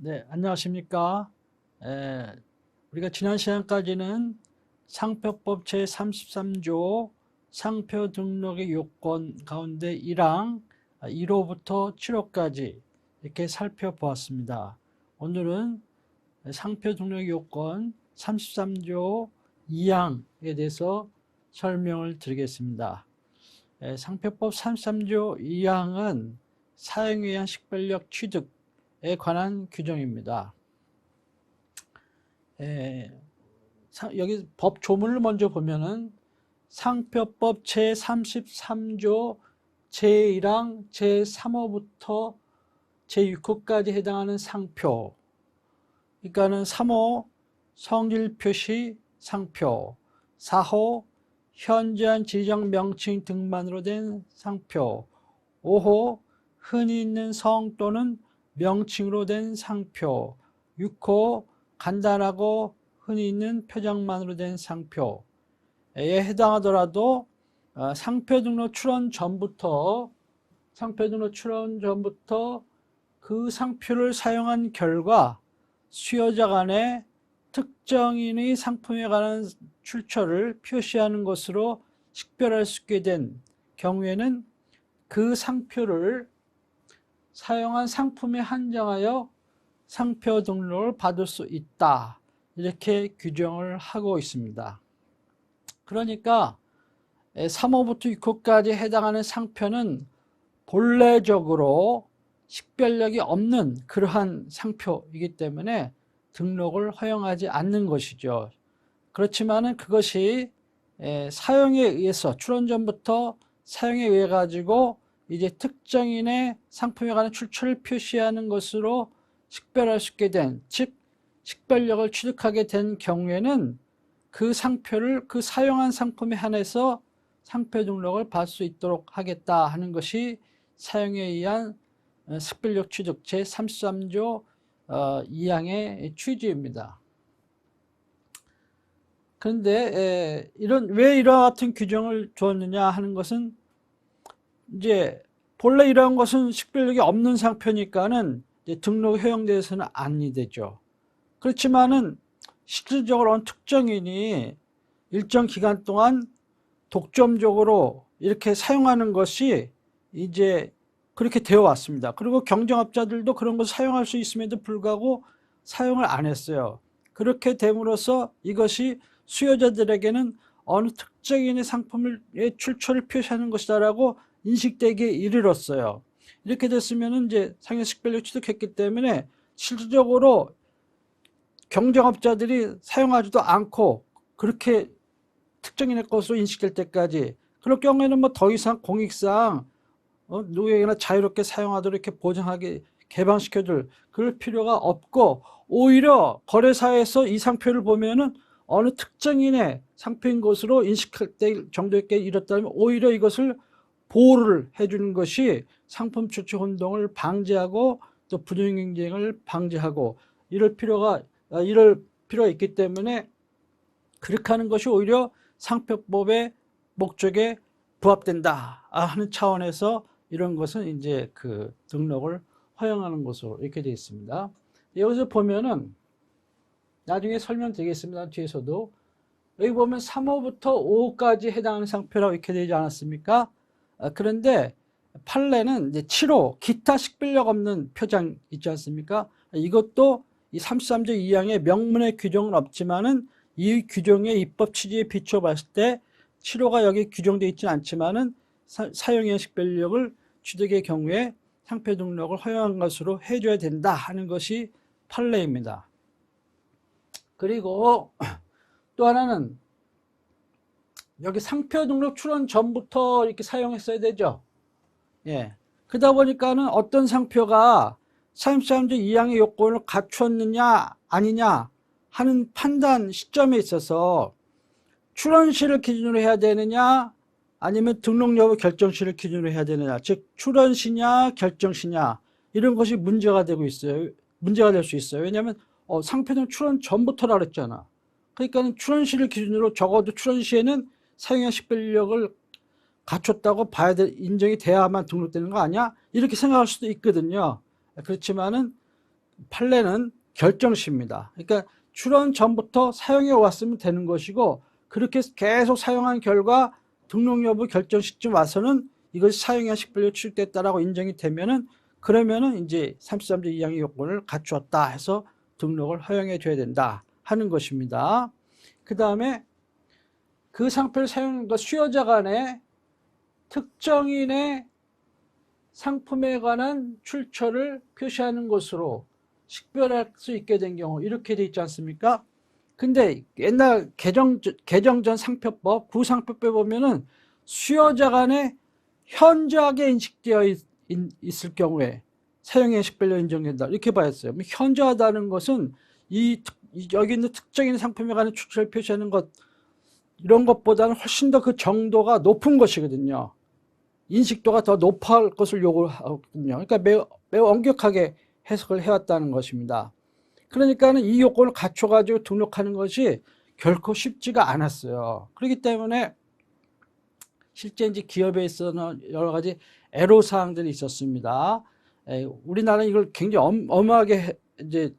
네, 안녕하십니까. 우리가 지난 시간까지는 상표법 제33조 상표 등록의 요건 가운데 1항 1호부터 7호까지 이렇게 살펴보았습니다. 오늘은 상표 등록 요건 33조 2항에 대해서 설명을 드리겠습니다. 상표법 33조 2항은 사용에 의한 식별력 취득에 관한 규정입니다. 여기 법 조문을 먼저 보면은 상표법 제33조 제1항 제3호부터 제6호까지 해당하는 상표, 그러니까는 3호 성질표시 상표, 4호 현저한 지정 명칭 등만으로 된 상표, 5호 흔히 있는 성 또는 명칭으로 된 상표, 6호 간단하고 흔히 있는 표정만으로 된 상표에 해당하더라도 상표 등록 출원 전부터 그 상표를 사용한 결과 수요자 간에 특정인의 상품에 관한 출처를 표시하는 것으로 식별할 수 있게 된 경우에는 그 상표를 사용한 상품에 한정하여 상표 등록을 받을 수 있다, 이렇게 규정을 하고 있습니다. 그러니까 3호부터 6호까지 해당하는 상표는 본래적으로 식별력이 없는 그러한 상표이기 때문에 등록을 허용하지 않는 것이죠. 그렇지만은 그것이 사용에 의해서 출원 전부터 사용에 의해 가지고 이제 특정인의 상품에 관한 출처를 표시하는 것으로 식별할 수 있게 된, 즉 식별력을 취득하게 된 경우에는 그 상표를 그 사용한 상품에 한해서 상표 등록을 받을 수 있도록 하겠다 하는 것이 사용에 의한 식별력 취득 제33조 2항의 취지입니다. 그런데 왜 이와 같은 규정을 두었느냐 하는 것은, 이제 본래 이러한 것은 식별력이 없는 상표니까는 등록 허용돼서는 아니 되죠. 그렇지만은 실질적으로 어느 특정인이 일정 기간 동안 독점적으로 이렇게 사용하는 것이 이제 그렇게 되어 왔습니다. 그리고 경쟁업자들도 그런 것을 사용할 수 있음에도 불구하고 사용을 안 했어요. 그렇게 됨으로써 이것이 수요자들에게는 어느 특정인의 상품의 출처를 표시하는 것이다라고 인식되기에 이르렀어요. 이렇게 됐으면 이제 상해 식별력 취득했기 때문에 실질적으로 경쟁업자들이 사용하지도 않고 그렇게 특정인의 것으로 인식될 때까지, 그럴 경우에는 뭐 더 이상 공익상 누구에게나 자유롭게 사용하도록 이렇게 보장하게 개방시켜줄 그럴 필요가 없고, 오히려 거래사에서 이 상표를 보면은 어느 특정인의 상표인 것으로 인식할 때 정도에 이르렀다면 오히려 이것을 보호를 해주는 것이 상품 출처 혼동을 방지하고 또 부정 경쟁을 방지하고 이럴 필요가 있기 때문에 그렇게 하는 것이 오히려 상표법의 목적에 부합된다 하는 차원에서 이런 것은 이제 그 등록을 허용하는 것으로 이렇게 되어 있습니다. 여기서 보면은 나중에 설명드리겠습니다. 뒤에서도 여기 보면 3호부터 5호까지 해당하는 상표라고 이렇게 되지 않았습니까? 그런데 판례는 이제 7호 기타 식별력 없는 표장 있지 않습니까? 이것도 이 33조 2항의 명문의 규정은 없지만은 이 규정의 입법 취지에 비춰 봤을 때 7호가 여기 규정되어 있지는 않지만은 사용의 식별력을 취득의 경우에 상표 등록을 허용한 것으로 해줘야 된다 하는 것이 판례입니다. 그리고 또 하나는 여기 상표 등록 출원 전부터 이렇게 사용했어야 되죠. 예. 그러다 보니까는 어떤 상표가 33조 2항의 요건을 갖추었느냐 아니냐 하는 판단 시점에 있어서 출원시를 기준으로 해야 되느냐 아니면 등록 여부 결정시를 기준으로 해야 되느냐, 즉 출원시냐 결정시냐, 이런 것이 문제가 되고 있어요. 문제가 될 수 있어요. 왜냐하면 상표는 출원 전부터라 그랬잖아. 그러니까 출원시를 기준으로 적어도 출원시에는 사용의 식별력을 갖췄다고 봐야 될, 인정이 돼야만 등록되는 거 아니야? 이렇게 생각할 수도 있거든요. 그렇지만은 판례는 결정시입니다. 그러니까 출원 전부터 사용해 왔으면 되는 것이고 그렇게 계속 사용한 결과 등록 여부 결정 시점 와서는 이것이 사용한 식별로 취득됐다라고 인정이 되면은 그러면은 이제 33조 2항의 요건을 갖추었다 해서 등록을 허용해 줘야 된다 하는 것입니다. 그 다음에 그 상표를 사용한 것 수요자 간에 특정인의 상품에 관한 출처를 표시하는 것으로 식별할 수 있게 된 경우 이렇게 돼 있지 않습니까? 근데 옛날 개정 전 상표법 구상표법에 보면은 수요자 간에 현저하게 인식되어 있을 경우에 사용의 식별로 인정된다 이렇게 봐야겠어요. 현저하다는 것은 여기 있는 특정인 상품에 관한 출처를 표시하는 것 이런 것보다는 훨씬 더 그 정도가 높은 것이거든요. 인식도가 더 높을 것을 요구하거든요. 그러니까 매우 엄격하게 해석을 해왔다는 것입니다. 그러니까는 이 요건을 갖춰가지고 등록하는 것이 결코 쉽지가 않았어요. 그렇기 때문에 실제 이제 기업에 있어서는 여러 가지 애로사항들이 있었습니다. 우리나라는 이걸 굉장히 엄하게 이제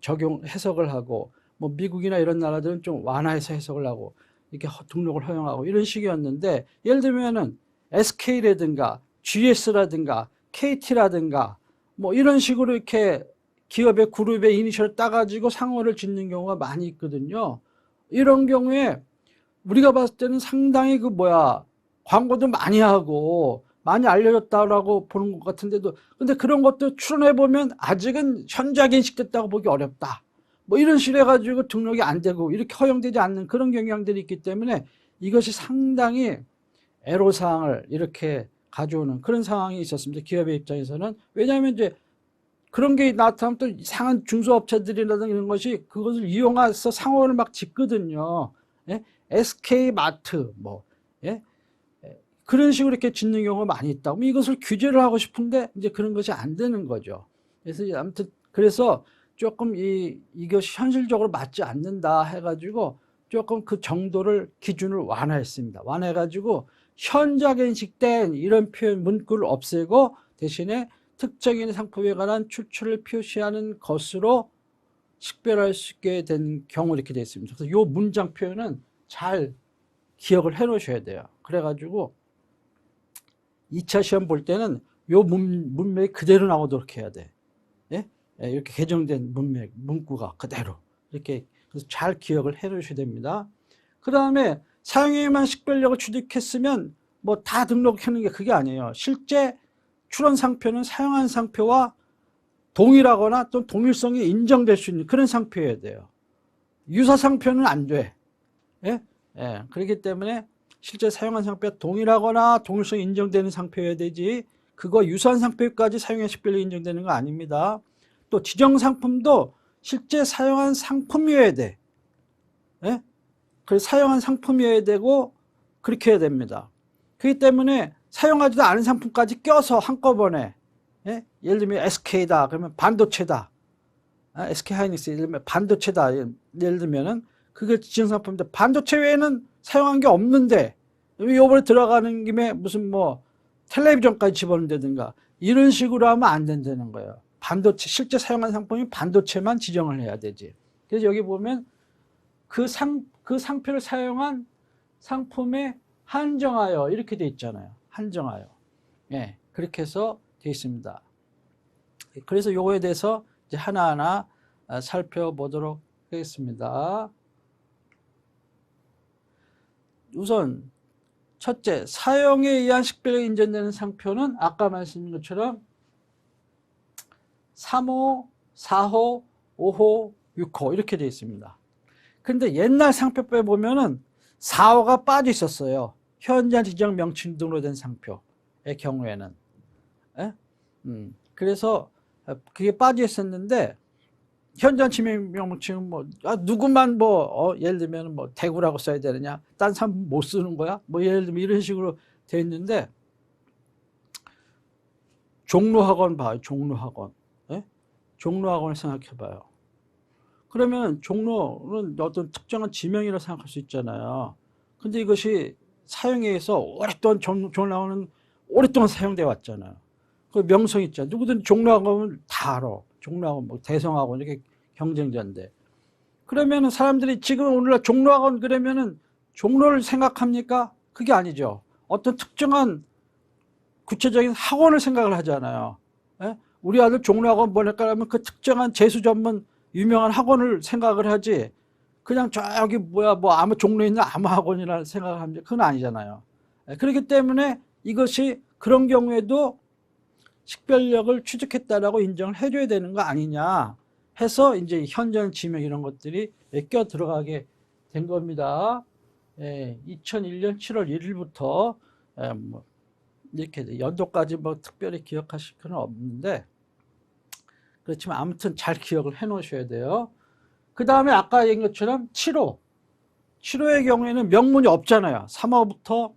해석을 하고, 뭐 미국이나 이런 나라들은 좀 완화해서 해석을 하고, 이렇게 등록을 허용하고 이런 식이었는데, 예를 들면은 SK라든가 GS라든가 KT라든가 뭐 이런 식으로 이렇게 기업의 그룹의 이니셜을 따가지고 상호를 짓는 경우가 많이 있거든요. 이런 경우에 우리가 봤을 때는 상당히 광고도 많이 하고 많이 알려졌다라고 보는 것 같은데도 근데 그런 것도 추론해보면 아직은 현저하게 인식됐다고 보기 어렵다. 뭐 이런 식으로 해가지고 등록이 안 되고 이렇게 허용되지 않는 그런 경향들이 있기 때문에 이것이 상당히 애로사항을 이렇게 가져오는 그런 상황이 있었습니다. 기업의 입장에서는. 왜냐하면 이제 그런 게 나타나면 또 이상한 중소업체들이라든가 이런 것이 그것을 이용해서 상호를 막 짓거든요. 예? SK마트, 예? 그런 식으로 이렇게 짓는 경우가 많이 있다고. 이것을 규제를 하고 싶은데 이제 그런 것이 안 되는 거죠. 그래서 아무튼 그래서 조금 이것이 현실적으로 맞지 않는다 해가지고 조금 그 정도를 기준을 완화했습니다. 완화해가지고 현저하게 인식된 이런 표현 문구를 없애고 대신에 특정인 상품에 관한 출처를 표시하는 것으로 식별할 수 있게 된 경우 이렇게 되어 있습니다. 그래서 이 문장 표현은 잘 기억을 해 놓으셔야 돼요. 그래가지고 2차 시험 볼 때는 이 문맥이 그대로 나오도록 해야 돼. 예? 이렇게 개정된 문구가 그대로 이렇게 그래서 잘 기억을 해 놓으셔야 됩니다. 그 다음에 사용에만 식별력을 취득했으면 뭐 다 등록하는 게 그게 아니에요. 실제 출원 상표는 사용한 상표와 동일하거나 또 동일성이 인정될 수 있는 그런 상표여야 돼요. 유사 상표는 안 돼. 예? 예. 그렇기 때문에 실제 사용한 상표와 동일하거나 동일성이 인정되는 상표여야 되지 그거 유사한 상표까지 사용의 식별력이 인정되는 거 아닙니다. 또 지정 상품도 실제 사용한 상품이어야 돼. 예? 그래서 사용한 상품이어야 되고 그렇게 해야 됩니다. 그렇기 때문에 사용하지도 않은 상품까지 껴서 한꺼번에 예? 예를 들면 SK다 그러면 반도체다 SK 하이닉스 예를 들면 반도체다 예를 들면은 그게 지정상품인데 반도체 외에는 사용한 게 없는데 요번에 들어가는 김에 무슨 텔레비전까지 집어넣는다든가 이런 식으로 하면 안 된다는 거예요. 반도체 실제 사용한 상품이 반도체만 지정을 해야 되지. 그래서 여기 보면 그 상표를 사용한 상품에 한정하여 이렇게 돼 있잖아요. 한정하여. 예, 그렇게 해서 돼 있습니다. 그래서 요거에 대해서 이제 하나하나 살펴보도록 하겠습니다. 우선 첫째, 사용에 의한 식별력이 인정되는 상표는 아까 말씀드린 것처럼 3호, 4호, 5호, 6호 이렇게 되어 있습니다. 근데 옛날 상표법에 보면은 4호가 빠져 있었어요. 현재 지정 명칭 등록된 상표의 경우에는. 예? 그래서 그게 빠져 있었는데 현재 지명 명칭은 누구만 예를 들면 대구라고 써야 되느냐, 딴 사람 못 쓰는 거야? 예를 들면 이런 식으로 돼 있는데 종로학원 봐요. 종로학원. 예? 종로학원을 생각해 봐요. 그러면 종로는 어떤 특정한 지명이라고 생각할 수 있잖아요. 근데 이것이 사용에 의해서 오랫동안 종로학원은 오랫동안 사용돼 왔잖아요. 그 명성 있잖아요. 누구든 종로학원을 다 알아. 종로학원, 뭐 대성학원 이렇게 경쟁자인데. 그러면은 사람들이 지금 오늘날 종로학원 그러면은 종로를 생각합니까? 그게 아니죠. 어떤 특정한 구체적인 학원을 생각을 하잖아요. 예? 우리 아들 종로학원 보낼까 하면 그 특정한 재수 전문 유명한 학원을 생각을 하지, 그냥 저기 뭐야 뭐 아무 종로에 있는 아무 학원이라 생각을 합니다. 그건 아니잖아요. 예, 그렇기 때문에 이것이 그런 경우에도 식별력을 취득했다라고 인정을 해줘야 되는 거 아니냐 해서 이제 현전 지명 이런 것들이 껴 들어가게 된 겁니다. 2001년 7월 1일부터 뭐 이렇게 연도까지 뭐 특별히 기억하실 필요는 없는데, 그렇지만 아무튼 잘 기억을 해 놓으셔야 돼요. 그 다음에 아까 얘기한 것처럼 7호. 7호의 경우에는 명문이 없잖아요. 3호부터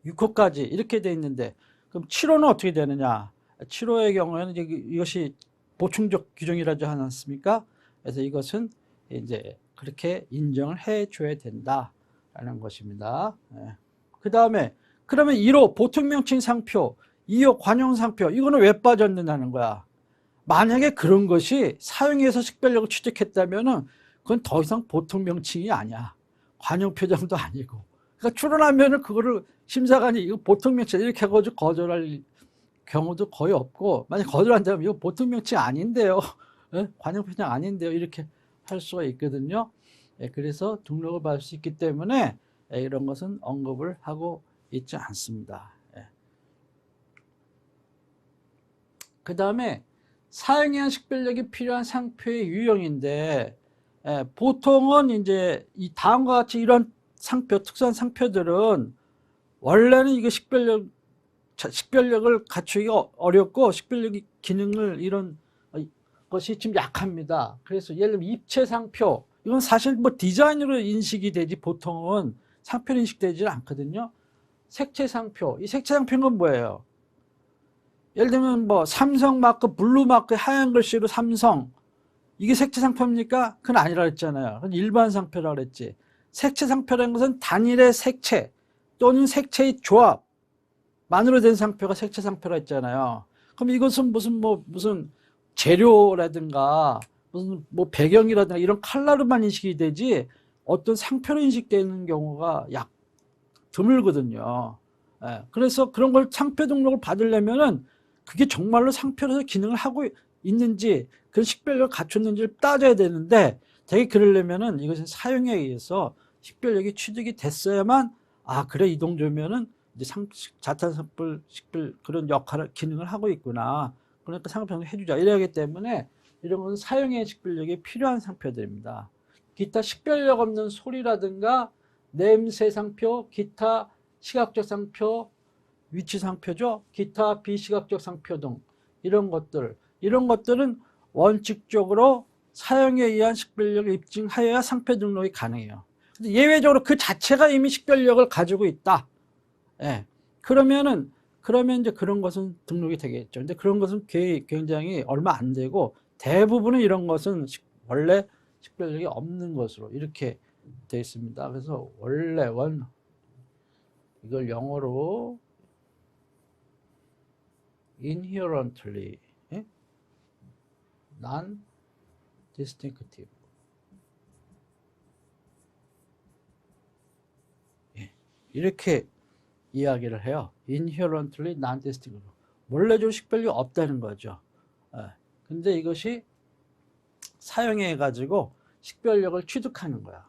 6호까지 이렇게 돼 있는데, 그럼 7호는 어떻게 되느냐? 7호의 경우에는 이것이 보충적 규정이라지 않았습니까? 그래서 이것은 이제 그렇게 인정을 해 줘야 된다라는 것입니다. 그 다음에 그러면 1호 보통명칭 상표, 2호 관용 상표, 이거는 왜 빠졌느냐는 거야. 만약에 그런 것이 사용해서 식별력을 취득했다면은 그건 더 이상 보통명칭이 아니야. 관용 표정도 아니고. 그러니까 출원하면은 그거를 심사관이 이거 보통명칭 이렇게 해가지고 거절할 경우도 거의 없고, 만약 거절한다면 이거 보통명칭 아닌데요. 관용 표정 아닌데요. 이렇게 할 수가 있거든요. 그래서 등록을 받을 수 있기 때문에 이런 것은 언급을 하고 있지 않습니다. 그 다음에 사용해야 식별력이 필요한 상표의 유형인데, 보통은 이제 이 다음과 같이 이런 상표, 특수한 상표들은 원래는 이거 식별력을 갖추기 어렵고 식별력 기능을 이런 것이 좀 약합니다. 그래서 예를 들면 입체 상표, 이건 사실 뭐 디자인으로 인식이 되지 보통은 상표로 인식되지 않거든요. 색채 상표, 이 색채 상표는 뭐예요? 예를 들면 뭐 삼성 마크, 블루 마크, 하얀 글씨로 삼성, 이게 색채 상표입니까? 그건 아니라 그랬잖아요. 그건 일반 상표라 그랬지. 색채 상표라는 것은 단일의 색채 또는 색채의 조합만으로 된 상표가 색채 상표라 했잖아요. 그럼 이것은 무슨 재료라든가 무슨 뭐 배경이라든가 이런 컬러로만 인식이 되지 어떤 상표로 인식되는 경우가 드물거든요. 그래서 그런 걸 상표 등록을 받으려면은 그게 정말로 상표로서 기능을 하고 있는지, 그런 식별력을 갖췄는지를 따져야 되는데, 되게 그러려면은 이것은 사용에 의해서 식별력이 취득이 됐어야만, 아 그래 이 정도면은 이제 자탄san포 식별 그런 역할을 기능을 하고 있구나, 그러니까 상표를 해주자 이러기 때문에 이런 것은 사용의 식별력이 필요한 상표들입니다. 기타 식별력 없는 소리라든가 냄새 상표, 기타 시각적 상표, 위치 상표죠. 기타 비시각적 상표 등 이런 것들은 원칙적으로 사용에 의한 식별력을 입증하여야 상표 등록이 가능해요. 근데 예외적으로 그 자체가 이미 식별력을 가지고 있다. 그러면 이제 그런 것은 등록이 되겠죠. 근데 그런 것은 굉장히 얼마 안 되고, 대부분은 이런 것은 원래 식별력이 없는 것으로 이렇게 되어 있습니다. 그래서 원래 이걸 영어로 inherently non-distinctive 이렇게 이야기를 해요. inherently non-distinctive, 원래적으로 식별력이 없다는 거죠. 근데 이것이 사용해 가지고 식별력을 취득하는 거야.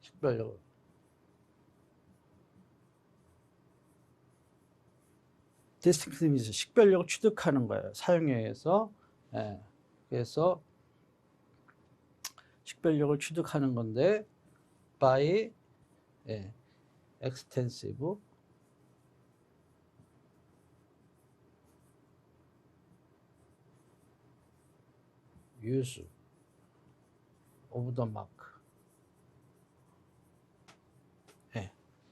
식별력을. 디스팅티브에서 식별력을 취득하는 거예요. 사용에 의해서. 그래서 식별력을 취득하는 건데 by extensive use of the mark.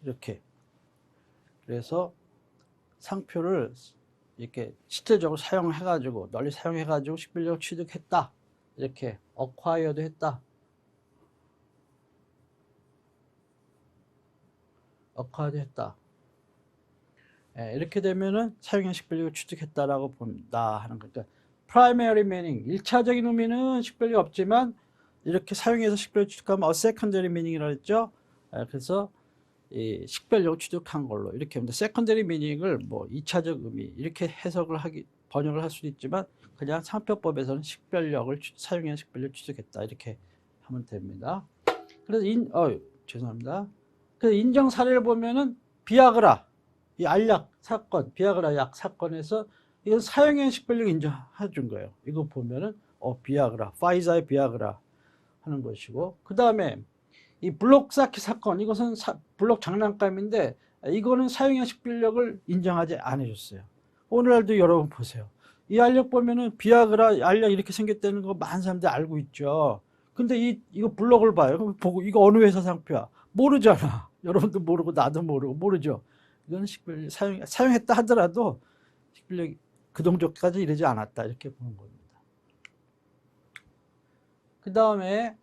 이렇게. 그래서 상표를 이렇게 실제적으로 사용해가지고 널리 사용해가지고 식별력을 취득했다, 이렇게 acquired 했다, 이렇게 되면은 사용형 식별력을 취득했다라고 본다 하는 거니까, primary meaning, 1차적인 의미는 식별력이 없지만 이렇게 사용해서 식별력 취득하면 a secondary meaning이라고 했죠. 그래서 이 식별력을 취득한 걸로 이렇게 합니다. secondary meaning을 뭐 2차적 의미 이렇게 번역을 할 수도 있지만 그냥 상표법에서는 식별력을 사용해서 식별력을 취득했다 이렇게 하면 됩니다. 그래서 죄송합니다. 그래서 인정 사례를 보면은 비아그라 이 알약 사건, 비아그라 약 사건에서 이건 사용형 식별력 인정해 준 거예요. 이거 보면은 비아그라, 파이자의 비아그라 하는 것이고, 그 다음에 이 블록 쌓기 사건, 이것은 블록 장난감인데 이거는 사용형 식별력을 인정하지 않으셨어요. 오늘날도 여러분 보세요. 이 알약 보면은 비아그라 알약 이렇게 생겼다는 거 많은 사람들이 알고 있죠. 근데 이거 블록을 봐요. 그럼 보고 이거 어느 회사 상표야? 모르잖아. 여러분도 모르고 나도 모르고 모르죠. 이건 식별력 사용했다 하더라도 식별력 그 정도까지 이르지 않았다 이렇게 보는 겁니다. 그 다음에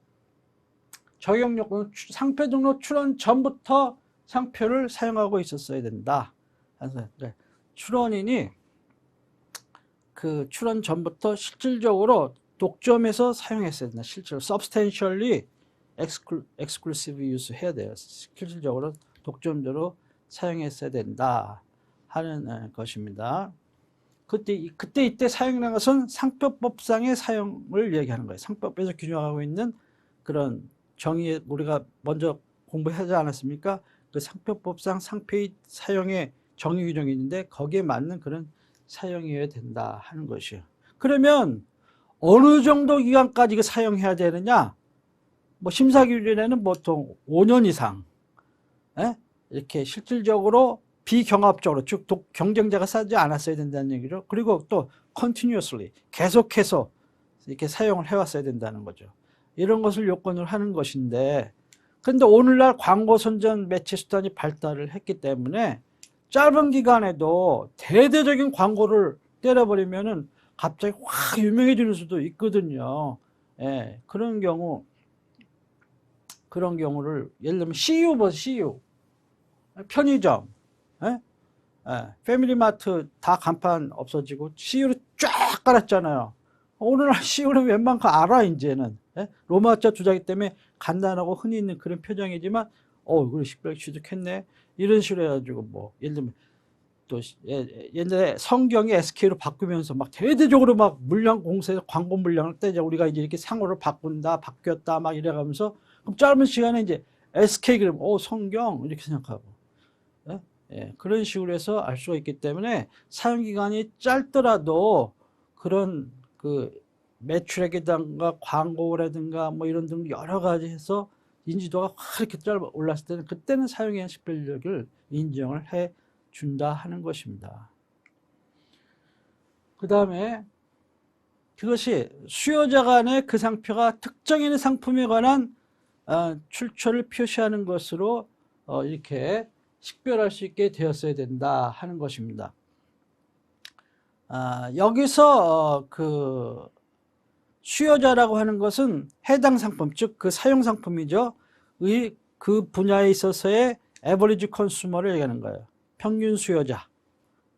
적용 요건은 상표 등록 출원 전부터 상표를 사용하고 있었어야 된다. 출원인이 그 출원 전부터 실질적으로 독점해서 사용했어야 된다. 실제로 substantially exclusive use 해야 돼요. 실질적으로 독점적으로 사용했어야 된다 하는 것입니다. 그때 이때 사용이라는 것은 상표법상의 사용을 얘기하는 거예요. 상표법에서 규정하고 있는 그런 정의 우리가 먼저 공부하지 않았습니까? 그 상표법상 상표의 사용의 정의 규정이 있는데 거기에 맞는 그런 사용이어야 된다 하는 것이에요. 그러면 어느 정도 기간까지 사용해야 되느냐? 뭐 심사기준에는 보통 5년 이상 이렇게 실질적으로 비경합적으로 즉 경쟁자가 싸지 않았어야 된다는 얘기죠. 그리고 또 continuously 계속해서 이렇게 사용을 해왔어야 된다는 거죠. 이런 것을 요건으로 하는 것인데, 그런데 오늘날 광고 선전 매체 수단이 발달을 했기 때문에 짧은 기간에도 대대적인 광고를 때려버리면은 갑자기 확 유명해지는 수도 있거든요. 예, 그런 경우를 예를 들면 CU 편의점, 패밀리마트 다 간판 없어지고 CU를 쫙 깔았잖아요. 오늘날 CU는 웬만큼 알아 이제는. 로마자 주자기 때문에 간단하고 흔히 있는 그런 표정이지만 그래 식별력 취득했네 이런 식으로 해가지고 뭐 예를 들면 또 옛날에 성경이 SK로 바꾸면서 막 대대적으로 막 물량 공세에서 광고 물량을 떼자 우리가 이제 이렇게 상호를 바뀌었다 막 이래가면서 그럼 짧은 시간에 이제 SK 그러면 성경 이렇게 생각하고 그런 식으로 해서 알 수가 있기 때문에 사용 기간이 짧더라도 그런 그 매출액이든가 광고라든가 뭐 이런 등 여러 가지 해서 인지도가 확 이렇게 올랐을 때는 그때는 사용형 식별력을 인정을 해 준다 하는 것입니다. 그 다음에 그것이 수요자 간의 그 상표가 특정인의 상품에 관한 출처를 표시하는 것으로 이렇게 식별할 수 있게 되었어야 된다 하는 것입니다. 여기서 그 수요자라고 하는 것은 해당 상품, 즉 그 사용 상품이죠. 그 분야에 있어서의 에버리지 컨슈머를 얘기하는 거예요. 평균 수요자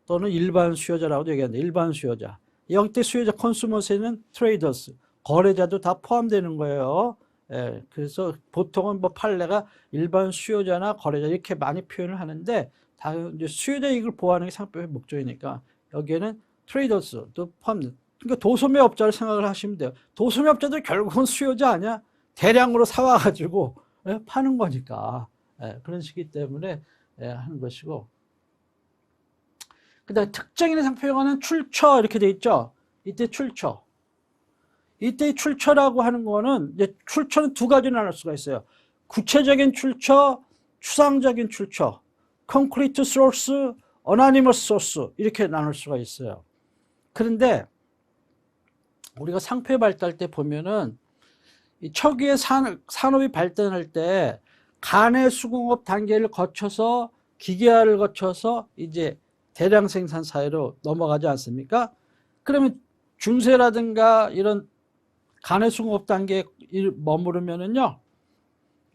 또는 일반 수요자라고도 얘기하는데 일반 수요자. 여기 수요자 컨슈머스에는 트레이더스, 거래자도 다 포함되는 거예요. 그래서 보통은 뭐 판례가 일반 수요자나 거래자 이렇게 많이 표현을 하는데 다 이제 수요자 이익을 보호하는 게 상표의 목적이니까 여기에는 트레이더스도 포함돼요. 그러니까 도소매업자를 생각을 하시면 돼요. 도소매업자도 결국은 수요자 아니야? 대량으로 사와가지고 파는 거니까. 그런 식이기 때문에 하는 것이고. 그 다음에 특정인의 상표에 관한 출처 이렇게 돼 있죠. 이때 출처. 이때 출처라고 하는 거는 이제 출처는 두 가지로 나눌 수가 있어요. 구체적인 출처, 추상적인 출처, concrete source, anonymous source 이렇게 나눌 수가 있어요. 그런데 우리가 상표 발달 때 보면은 이 초기에 산업이 발전할 때 간의 수공업 단계를 거쳐서 기계화를 거쳐서 이제 대량 생산 사회로 넘어가지 않습니까? 그러면 중세라든가 이런 간의 수공업 단계에 머무르면은요,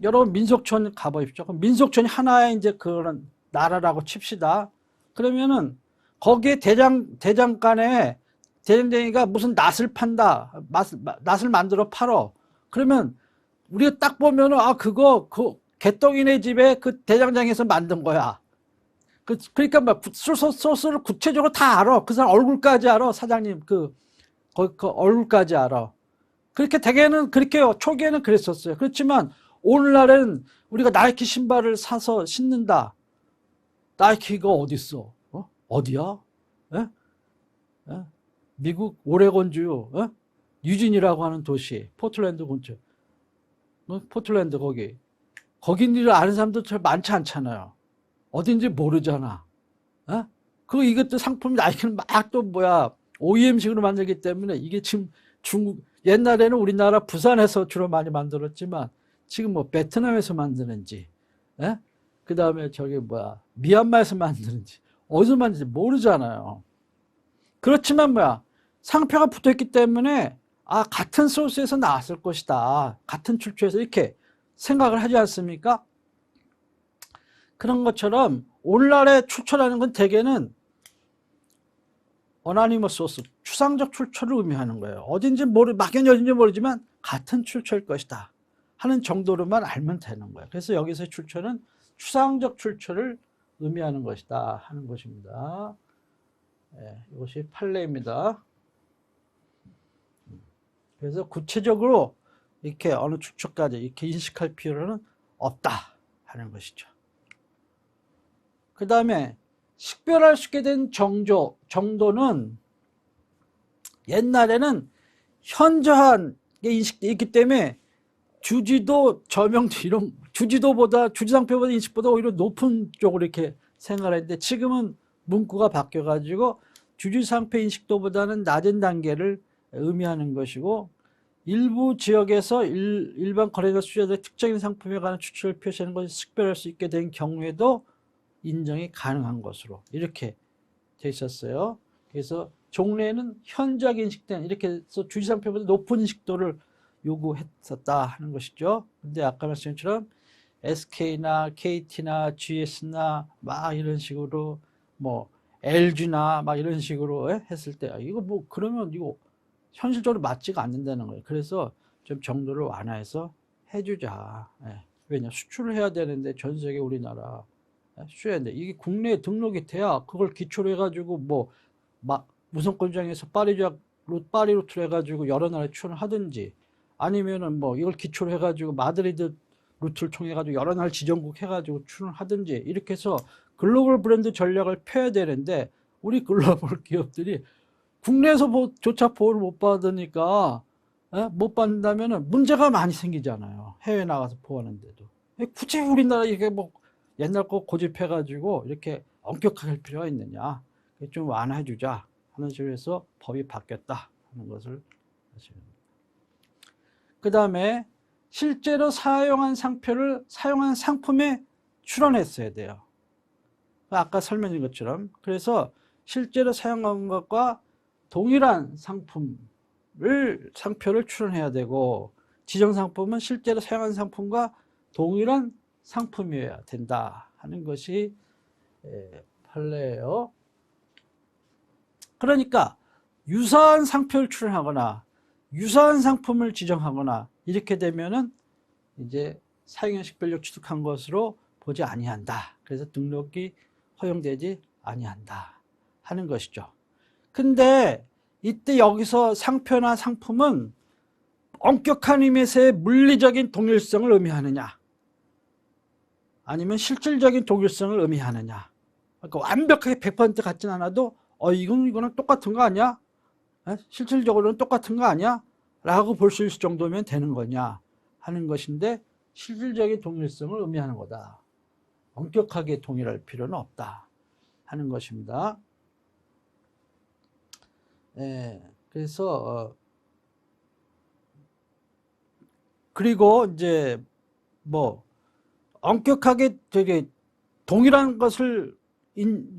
여러분 민속촌 가보십시오. 민속촌이 하나의 이제 그런 나라라고 칩시다. 그러면은 거기에 대장간에 대장장이가 무슨 낫을 판다. 낫을 만들어 팔어. 그러면 우리가 딱 보면은 아 그거 그 개똥이네 집에 그 대장장이에서 만든 거야. 그러니까 막 소스를 구체적으로 다 알아. 그 사람 얼굴까지 알아. 사장님 그 얼굴까지 알아. 그렇게 대개는 그렇게 초기에는 그랬었어요. 그렇지만 오늘날에는 우리가 나이키 신발을 사서 신는다. 나이키가 어디 있어? 어디야? 에? 에? 미국 오레곤주 유진이라고 하는 도시 포틀랜드 근처. 포틀랜드 거긴 일 아는 사람도 잘 많지 않잖아요. 어딘지 모르잖아. 이것도 상품이 나이키는 막 또 뭐야 OEM식으로 만들기 때문에 이게 지금 중국 옛날에는 우리나라 부산에서 주로 많이 만들었지만 지금 뭐 베트남에서 만드는지 그 다음에 저기 뭐야 미얀마에서 만드는지 어디서 만드는지 모르잖아요. 그렇지만 뭐야 상표가 붙어있기 때문에 아 같은 소스에서 나왔을 것이다. 같은 출처에서 이렇게 생각을 하지 않습니까? 그런 것처럼 오늘날의 출처라는 건 대개는 어나니머스 소스, 추상적 출처를 의미하는 거예요. 어딘지 막연히 어딘지 모르지만 같은 출처일 것이다 하는 정도로만 알면 되는 거예요. 그래서 여기서의 출처는 추상적 출처를 의미하는 것이다 하는 것입니다. 네, 이것이 판례입니다. 그래서 구체적으로 이렇게 어느 출처까지 이렇게 인식할 필요는 없다 하는 것이죠. 그 다음에 식별할 수 있게 된 정도는 옛날에는 현저한 게 인식돼 있기 때문에 주지도 저명도 이런 주지상표보다 인식보다 오히려 높은 쪽으로 이렇게 생각을 했는데 지금은 문구가 바뀌어 가지고 주지상표 인식도보다는 낮은 단계를 의미하는 것이고 일부 지역에서 일반 거래가 수주자들의 특정인 상품에 관한 추측을 표시하는 것을 식별할 수 있게 된 경우에도 인정이 가능한 것으로 이렇게 돼 있었어요. 그래서 종래에는 현저하게 인식된 이렇게 해서 주지상표보다 높은 인식도를 요구했었다 하는 것이죠. 근데 아까 말씀드린 것처럼 SK나 KT나 GS나 막 이런 식으로 뭐 LG나 막 이런 식으로 했을 때 이거 뭐 그러면 이거 현실적으로 맞지가 않는다는 거예요. 그래서 좀 정도를 완화해서 해주자. 왜냐 수출을 해야 되는데 전 세계 우리나라 수출해야 돼. 이게 국내에 등록이 돼야 그걸 기초로 해가지고 뭐 막 무선권장에서 파리 루트를 해가지고 여러 나라에 출을 하든지 아니면은 뭐 이걸 기초로 해가지고 마드리드 루트를 통해 가지고 여러 나라 지정국 해가지고 출을 하든지 이렇게 해서 글로벌 브랜드 전략을 펴야 되는데 우리 글로벌 기업들이 국내에서 조차 보호를 못 받으니까 못 받는다면 문제가 많이 생기잖아요. 해외 나가서 보호하는데도 굳이 우리나라 이게 뭐 옛날 거 고집해가지고 이렇게 엄격하게 할 필요가 있느냐. 좀 완화해주자 하는 식으로 해서 법이 바뀌었다 하는 것을 아시면 됩니다. 그 다음에 실제로 사용한 상표를 사용한 상품에 출원했어야 돼요. 아까 설명드린 것처럼 그래서 실제로 사용한 것과 동일한 상표를 출원해야 되고 지정상품은 실제로 사용한 상품과 동일한 상품이어야 된다 하는 것이 판례예요. 그러니까 유사한 상표를 출원하거나 유사한 상품을 지정하거나 이렇게 되면은 이제 사용형 식별력 취득한 것으로 보지 아니한다. 그래서 등록이 허용되지 아니한다 하는 것이죠. 근데 이때 여기서 상표나 상품은 엄격한 의미에서의 물리적인 동일성을 의미하느냐 아니면 실질적인 동일성을 의미하느냐. 그러니까 완벽하게 100% 같진 않아도 이거는 똑같은 거 아니야? 실질적으로는 똑같은 거 아니야? 라고 볼 수 있을 정도면 되는 거냐 하는 것인데 실질적인 동일성을 의미하는 거다. 엄격하게 동일할 필요는 없다 하는 것입니다. 그래서 그리고 이제 뭐 엄격하게 되게 동일한 것을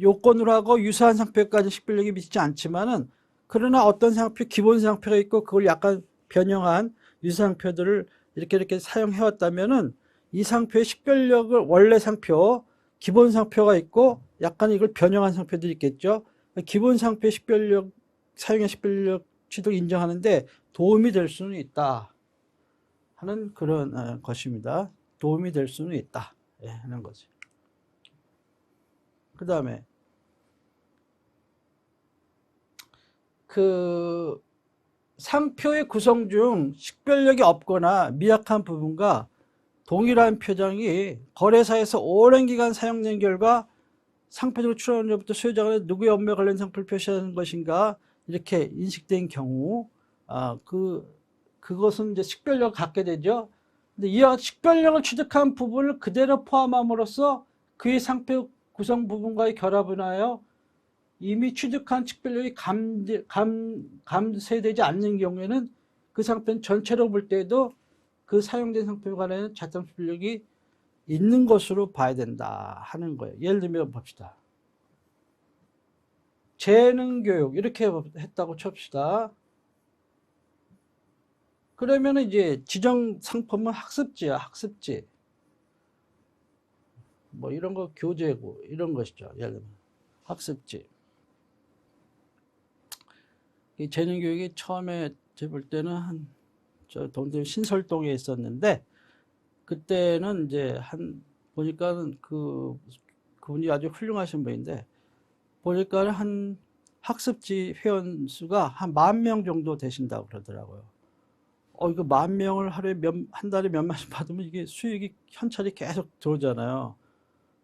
요건으로 하고 유사한 상표까지 식별력이 미치지 않지만은 그러나 어떤 상표 기본 상표가 있고 그걸 약간 변형한 유사상표들을 이렇게 사용해 왔다면은 이 상표의 식별력을 원래 상표 기본 상표가 있고 약간 이걸 변형한 상표들이 있겠죠. 기본 상표의 식별력 사용의 식별력 취득 인정하는데 도움이 될 수는 있다 하는 그런 것입니다. 도움이 될 수는 있다 하는 거지. 그 다음에 그 상표의 구성 중 식별력이 없거나 미약한 부분과 동일한 표장이 거래사에서 오랜 기간 사용된 결과 상표적으로 출원한 전부터 소유자가 누구의 업무에 관련 상표를 표시하는 것인가 이렇게 인식된 경우 그것은 이제 식별력을 갖게 되죠. 근데 이와 식별력을 취득한 부분을 그대로 포함함으로써 그의 상표 구성 부분과의 결합을 하여 이미 취득한 식별력이 감쇄되지 않는 경우에는 그 상표는 전체로 볼 때에도 그 사용된 상표에 관한 자동 식별력이 있는 것으로 봐야 된다 하는 거예요. 예를 들면 봅시다. 재능교육 이렇게 했다고 칩시다. 그러면 이제 지정 상품은 학습지야, 학습지. 뭐 이런 거 교재고 이런 것이죠. 예를 들면 학습지. 이 재능교육이 처음에 제 볼 때는 저 동대 신설동에 있었는데 그때는 이제 보니까는 그분이 아주 훌륭하신 분인데 보니까 한 학습지 회원 수가 한 10,000명 정도 되신다고 그러더라고요. 이거 10,000명을 하루에 한 달에 몇만씩 받으면 이게 수익이 현찰이 계속 들어오잖아요.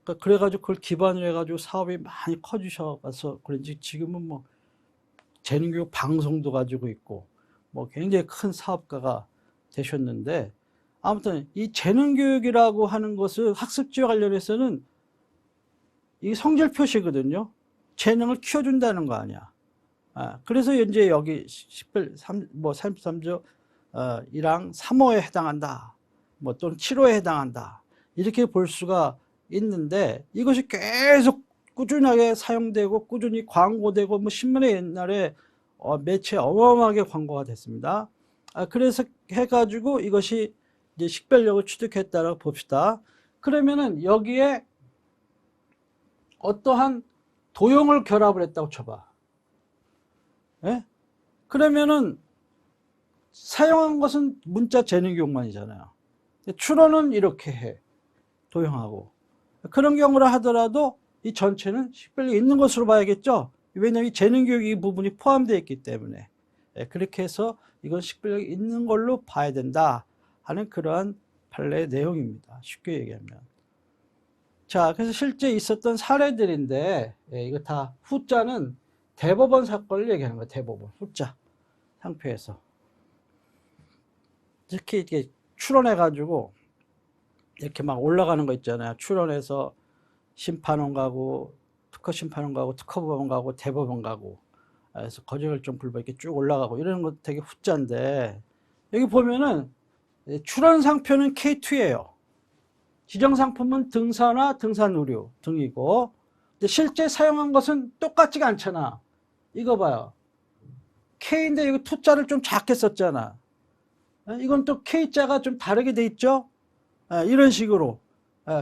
그러니까 그래가지고 그걸 기반으로 해가지고 사업이 많이 커지셔서 그런지 지금은 뭐 재능교육 방송도 가지고 있고 뭐 굉장히 큰 사업가가 되셨는데 아무튼 이 재능교육이라고 하는 것은 학습지와 관련해서는 이 성질 표시거든요. 재능을 키워준다는 거 아니야. 그래서 이제 여기 33조 1항 3호에 해당한다. 뭐 또는 7호에 해당한다. 이렇게 볼 수가 있는데 이것이 계속 꾸준하게 사용되고 꾸준히 광고되고 뭐 신문에 옛날에 매체 어마어마하게 광고가 됐습니다. 그래서 해가지고 이것이 이제 식별력을 취득했다라고 봅시다. 그러면은 여기에 어떠한 도형을 결합을 했다고 쳐봐. 예? 그러면은 사용한 것은 문자 재능교육만이잖아요. 출원은 이렇게 해. 도형하고. 그런 경우라 하더라도 이 전체는 식별력이 있는 것으로 봐야겠죠. 왜냐하면 이 재능교육 이 부분이 포함되어 있기 때문에. 그렇게 해서 이건 식별력이 있는 걸로 봐야 된다 하는 그러한 판례의 내용입니다. 쉽게 얘기하면. 자, 그래서 실제 있었던 사례들인데 이거 다 후자는 대법원 사건을 얘기하는 거예요. 대법원 후자 상표에서 특히 이렇게 출원해가지고 이렇게 막 올라가는 거 있잖아요. 출원해서 심판원 가고 특허 심판원 가고 특허법원 가고 대법원 가고 그래서 거짓결정 불벌 이렇게 쭉 올라가고 이런 거 되게 후자인데 여기 보면은 출원 상표는 K2예요. 지정 상품은 등산화, 등산 의류 등이고 근데 실제 사용한 것은 똑같지가 않잖아. 이거 봐요. K인데 이거 투자를 좀 작게 썼잖아. 이건 또 K자가 좀 다르게 돼 있죠. 이런 식으로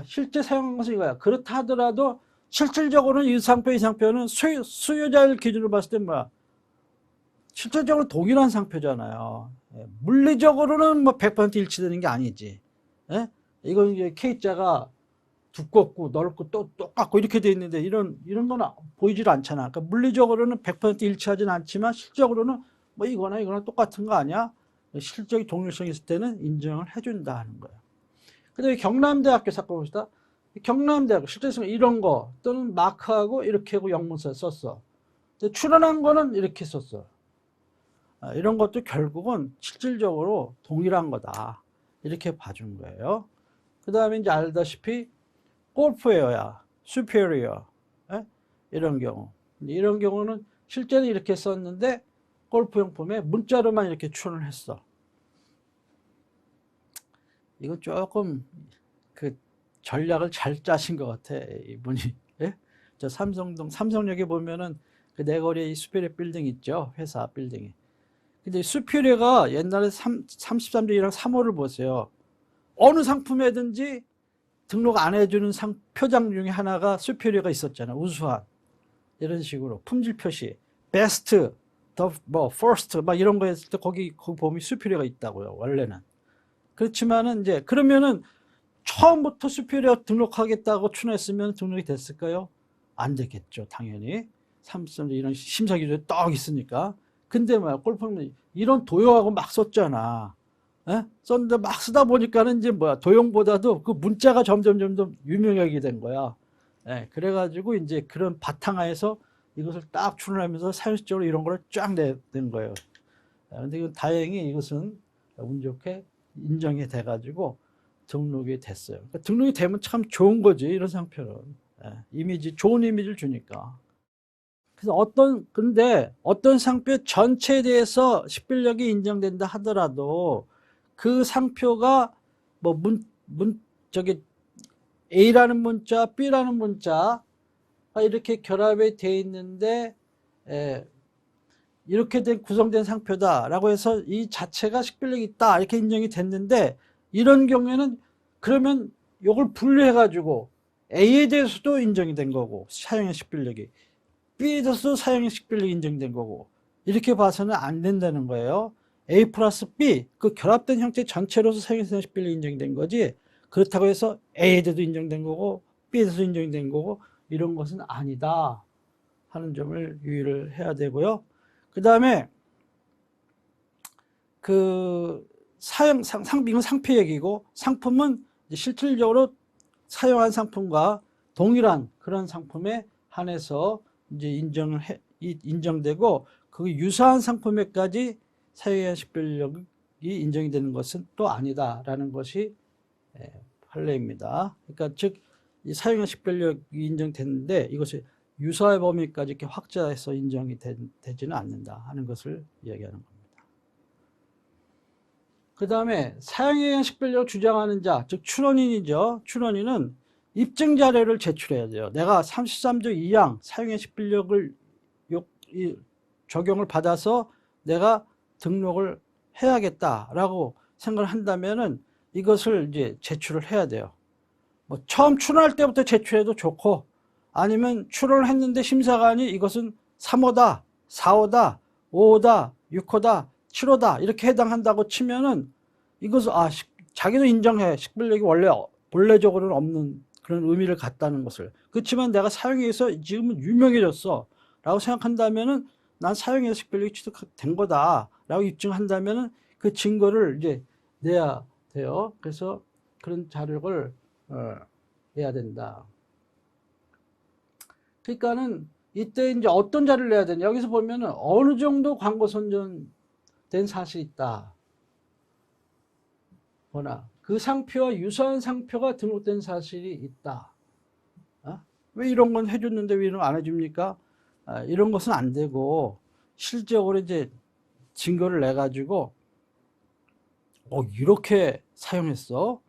실제 사용한 것은 이거야. 그렇다 하더라도 실질적으로는 이 상표, 이 상표는 수요자를 기준으로 봤을 때 뭐야? 실질적으로 동일한 상표잖아요. 물리적으로는 뭐 100% 일치되는 게 아니지. 이건 이제 K자가 두껍고 넓고 또 똑같고 이렇게 돼 있는데 이런 건 보이질 않잖아. 그러니까 물리적으로는 100% 일치하진 않지만 실적으로는 뭐 이거나 똑같은 거 아니야? 실적이 동일성이 있을 때는 인정을 해준다 하는 거예요. 그 다음에 경남대학교 사건 봅시다. 경남대학교 실제로 이런 거 또는 마크하고 이렇게 하고 영문서 썼어. 출원한 거는 이렇게 썼어. 이런 것도 결국은 실질적으로 동일한 거다. 이렇게 봐준 거예요. 그 다음에 이제 알다시피 골프웨어야, 슈페리어 이런 경우. 이런 경우는 실제는 이렇게 썼는데 골프용품에 문자로만 이렇게 출원을 했어. 이건 조금 그 전략을 잘 짜신 것 같아 이분이. 예? 저 삼성역에 보면은 그 내거리에 이 슈페리어 빌딩 있죠, 회사 빌딩이. 근데 슈페리어가 옛날에 33조이랑 3호를 보세요. 어느 상품에든지 등록 안 해주는 표장 중에 하나가 슈페리어가 있었잖아. 우수한 이런 식으로 품질 표시, 베스트 뭐 first 막 이런 거 했을 때 거기 보면 superior가 있다고요. 원래는. 그렇지만은 이제 그러면은 처음부터 superior 등록하겠다고 추천했으면 등록이 됐을까요? 안 되겠죠, 당연히. 3점 이런 심사 기준이 딱 있으니까. 근데 뭐야, 골프는 이런 도용하고 막 썼잖아. 에? 썼는데 막 쓰다 보니까는 이제 뭐야, 도용보다도 그 문자가 점점 유명하게 된 거야. 예, 그래가지고 이제 그런 바탕하에서 이것을 딱 추론하면서 사실적으로 이런 걸 쫙 낸 거예요. 근데 이건 다행히 이것은 운 좋게 인정이 돼가지고 등록이 됐어요. 그러니까 등록이 되면 참 좋은 거지, 이런 상표는. 이미지, 좋은 이미지를 주니까. 그래서 근데 어떤 상표 전체에 대해서 식별력이 인정된다 하더라도 그 상표가 뭐 저기 A라는 문자, B라는 문자 이렇게 결합이 돼 있는데 이렇게 구성된 상표다라고 해서 이 자체가 식별력이 있다 이렇게 인정이 됐는데, 이런 경우에는 그러면 이걸 분류해가지고 A에 대해서도 인정이 된 거고 사용의 식별력이, B에 대해서도 사용의 식별력이 인정된 거고, 이렇게 봐서는 안 된다는 거예요. A 플러스 B 그 결합된 형태 전체로서 사용의 식별력이 인정된 거지, 그렇다고 해서 A에 대해서도 인정된 거고 B에 대해서도 인정된 거고 이런 것은 아니다 하는 점을 유의를 해야 되고요. 그 다음에 그 이건 상표 얘기고, 상품은 실질적으로 사용한 상품과 동일한 그런 상품에 한해서 이제 인정되고, 그 유사한 상품에까지 사용의 식별력이 인정이 되는 것은 또 아니다라는 것이 판례입니다. 그러니까 즉 사용의 식별력이 인정됐는데 이것이 유사의 범위까지 이렇게 확대해서 인정이 되지는 않는다 하는 것을 이야기하는 겁니다. 그 다음에 사용에 의한 식별력을 주장하는 자, 즉 출원인이죠. 출원인은 입증 자료를 제출해야 돼요. 내가 33조 2항 사용의 식별력을 적용을 받아서 내가 등록을 해야겠다라고 생각을 한다면은 이것을 이제 제출을 해야 돼요. 뭐 처음 출원할 때부터 제출해도 좋고, 아니면 출원을 했는데 심사관이 이것은 3호다, 4호다, 5호다, 6호다, 7호다 이렇게 해당한다고 치면은 이것을 자기도 인정해. 식별력이 원래 본래적으로는 없는 그런 의미를 갖다는 것을. 그렇지만 내가 사용해서 지금은 유명해졌어 라고 생각한다면은 난 사용해서 식별력이 취득된 거다 라고 입증한다면은 그 증거를 이제 내야 돼요. 그래서 그런 자료를 내야 된다. 그러니까는 이때 이제 어떤 자료를 내야 되냐. 여기서 보면은 어느 정도 광고 선전된 사실이 있다. 거나 그 상표와 유사한 상표가 등록된 사실이 있다. 왜 이런 건 해줬는데 왜 이런 거 안 해줍니까? 이런 것은 안 되고, 실적으로 이제 증거를 내 가지고 이렇게 사용했어.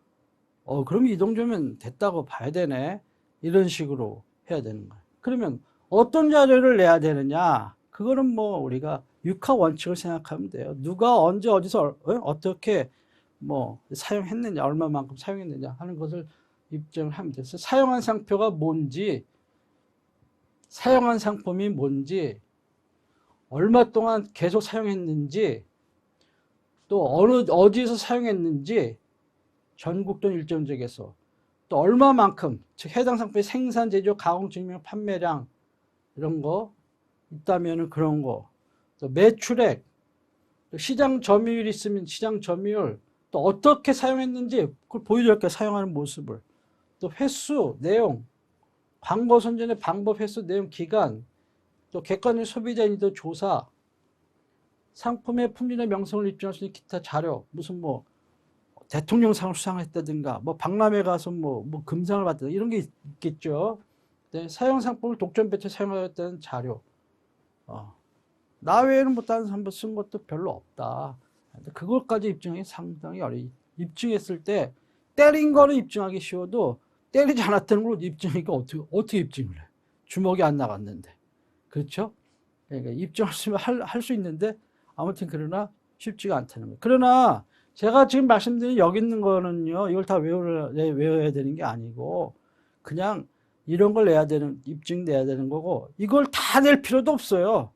그럼 이 정도면 됐다고 봐야 되네. 이런 식으로 해야 되는 거예요. 그러면 어떤 자료를 내야 되느냐? 그거는 뭐 우리가 육하 원칙을 생각하면 돼요. 누가 언제 어디서 어떻게 뭐 사용했느냐, 얼마만큼 사용했느냐 하는 것을 입증을 하면 돼요. 사용한 상표가 뭔지, 사용한 상품이 뭔지, 얼마 동안 계속 사용했는지, 또 어디에서 사용했는지, 전국 또는 일정 지역에서 또 얼마만큼, 즉 해당 상품의 생산, 제조, 가공, 증명, 판매량 이런 거 있다면은 그런 거, 또 매출액, 또 시장 점유율 있으면 시장 점유율, 또 어떻게 사용했는지 그걸 보여줄게. 사용하는 모습을. 또 횟수, 내용, 광고 선전의 방법, 횟수, 내용, 기간, 또 객관적 소비자 인도 조사, 상품의 품질의 명성을 입증할 수 있는 기타 자료, 무슨 뭐 대통령상을 수상했다든가, 뭐 박람회 가서 뭐 금상을 받다 이런 게 있겠죠. 네, 사용 상품을 독점 배치 사용하였다는 자료. 나 외에는 뭐 다른 사람 쓴 것도 별로 없다. 그것까지 입증하기 상당히 어려워. 입증했을 때 때린 거는 입증하기 쉬워도 때리지 않았다는 걸 입증하니까 어떻게 입증을 해? 주먹이 안 나갔는데. 그렇죠? 그러니까 입증할 수 할 수 있는데 아무튼 그러나 쉽지가 않다는 거예요. 그러나 제가 지금 말씀드린 여기 있는 거는요, 이걸 다 외워야 되는 게 아니고 그냥 이런 걸 입증 내야 되는 거고, 이걸 다 낼 필요도 없어요.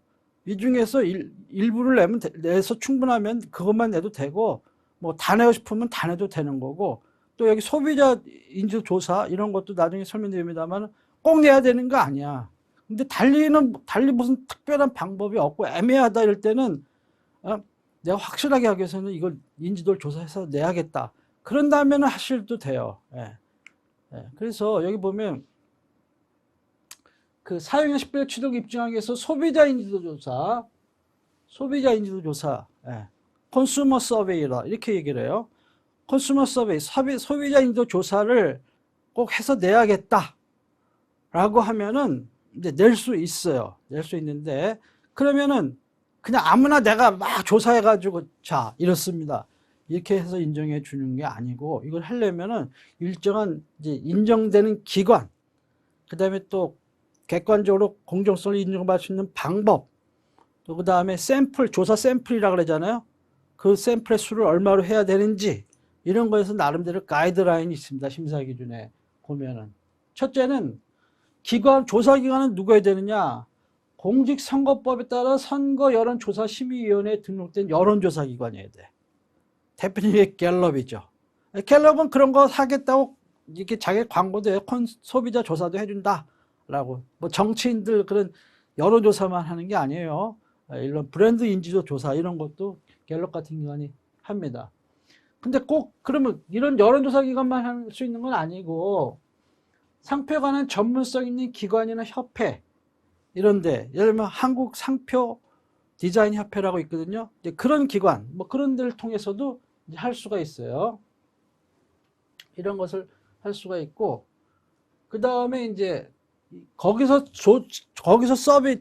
이 중에서 일부를 내서 충분하면 그것만 내도 되고, 뭐 다 내고 싶으면 다 내도 되는 거고, 또 여기 소비자 인지도 조사 이런 것도 나중에 설명드립니다만 꼭 내야 되는 거 아니야. 근데 달리 무슨 특별한 방법이 없고 애매하다 이럴 때는 내가 확실하게 하기 위해서는 이걸 인지도를 조사해서 내야겠다. 그런 다음에는 하셔도 돼요. 예. 예. 그래서 여기 보면 그 사용자 식별 취득 입증하기 위해서 소비자 인지도 조사, 예. 컨슈머 서베이라 이렇게 얘기를 해요. 컨슈머 서베이, 소비자 인지도 조사를 꼭 해서 내야겠다 라고 하면은 이제 낼 수 있어요. 낼 수 있는데, 그러면은 그냥 아무나 내가 막 조사해가지고 자 이렇습니다 이렇게 해서 인정해 주는 게 아니고, 이걸 하려면은 일정한 이제 인정되는 기관, 그 다음에 또 객관적으로 공정성을 인정받을 수 있는 방법, 또 그 다음에 샘플, 조사 샘플이라고 그러잖아요. 그 샘플의 수를 얼마로 해야 되는지 이런 거에서 나름대로 가이드라인이 있습니다. 심사 기준에 보면은. 첫째는 조사기관은 누가 해야 되느냐? 공직선거법에 따라 선거여론조사심의위원회에 등록된 여론조사기관이어야 돼. 대표님의 갤럽이죠. 갤럽은 그런 거 하겠다고 이렇게 자기 광고도 해요. 소비자 조사도 해준다라고. 뭐 정치인들 그런 여론조사만 하는 게 아니에요. 이런 브랜드 인지도 조사 이런 것도 갤럽 같은 기관이 합니다. 근데 꼭 그러면 이런 여론조사 기관만 할 수 있는 건 아니고, 상표에 관한 전문성 있는 기관이나 협회 이런데, 예를 들면 한국 상표 디자인 협회라고 있거든요. 그런 기관, 뭐 그런 데를 통해서도 할 수가 있어요. 이런 것을 할 수가 있고, 그 다음에 이제 거기서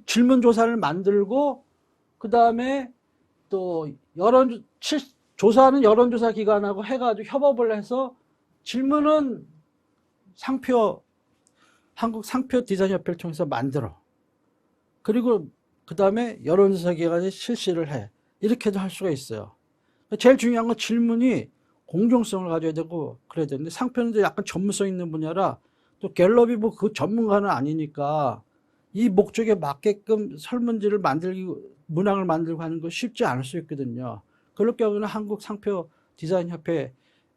질문 조사를 만들고, 그 다음에 또 조사하는 여론조사 기관하고 해가지고 협업을 해서 질문은 한국 상표 디자인 협회를 통해서 만들어. 그리고 그 다음에 여론조사 기관이 실시를 해. 이렇게도 할 수가 있어요. 제일 중요한 건 질문이 공정성을 가져야 되고 그래야 되는데, 상표는 약간 전문성 있는 분야라 또 갤럽이 뭐 그 전문가는 아니니까 이 목적에 맞게끔 설문지를 문항을 만들고 하는 거 쉽지 않을 수 있거든요. 그럴 경우는 한국 상표 디자인 협회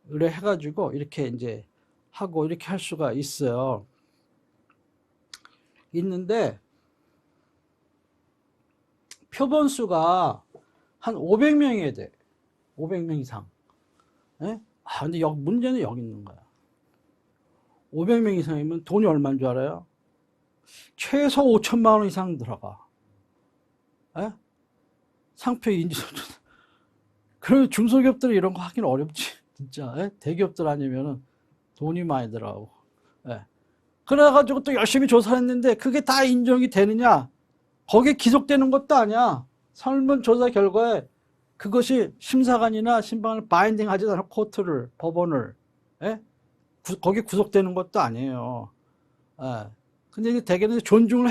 의뢰해가지고 이렇게 이제 하고 이렇게 할 수가 있어요. 있는데 표본수가 한 500명이어야 돼. 500명 이상. 예? 근데 문제는 여기 있는 거야. 500명 이상이면 돈이 얼마인 줄 알아요? 최소 5천만 원 이상 들어가. 예? 상표 인지도. 그러면 중소기업들은 이런 거 하기는 어렵지. 진짜. 예? 대기업들 아니면은 돈이 많이 들어가고. 예. 그래가지고 또 열심히 조사했는데 그게 다 인정이 되느냐? 거기에 기록되는 것도 아니야. 설문조사 결과에 그것이 심사관이나 심판을 바인딩 하지 않은 코트를, 법원을, 예? 거기에 구속되는 것도 아니에요. 예. 근데 이제 대개는 존중을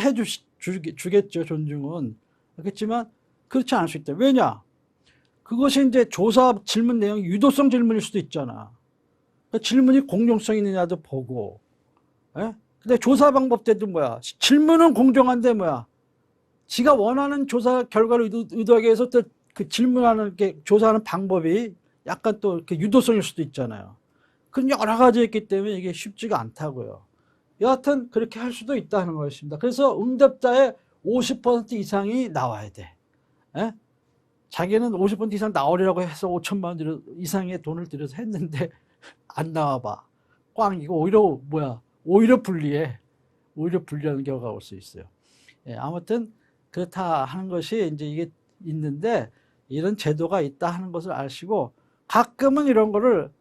주겠죠, 존중은. 그렇지만 그렇지 않을 수 있다. 왜냐? 그것이 이제 조사 질문 내용이 유도성 질문일 수도 있잖아. 그러니까 질문이 공정성 있느냐도 보고. 예? 근데 조사 방법 때도 뭐야? 질문은 공정한데 뭐야? 지가 원하는 조사 결과를 의도하기 위해서 또 그 질문하는 게 조사하는 방법이 약간 또 이렇게 유도성일 수도 있잖아요. 그런 여러 가지 있기 때문에 이게 쉽지가 않다고요. 여하튼 그렇게 할 수도 있다는 것입니다. 그래서 응답자의 50% 이상이 나와야 돼. 예? 자기는 50% 이상 나오려고 해서 5천만 원 이상의 돈을 들여서 했는데 안 나와봐. 꽝이고 오히려 불리해. 오히려 불리하는 경우가 올 수 있어요. 예, 아무튼 그렇다 하는 것이 이제 이게 있는데, 이런 제도가 있다 하는 것을 아시고 가끔은 이런 거를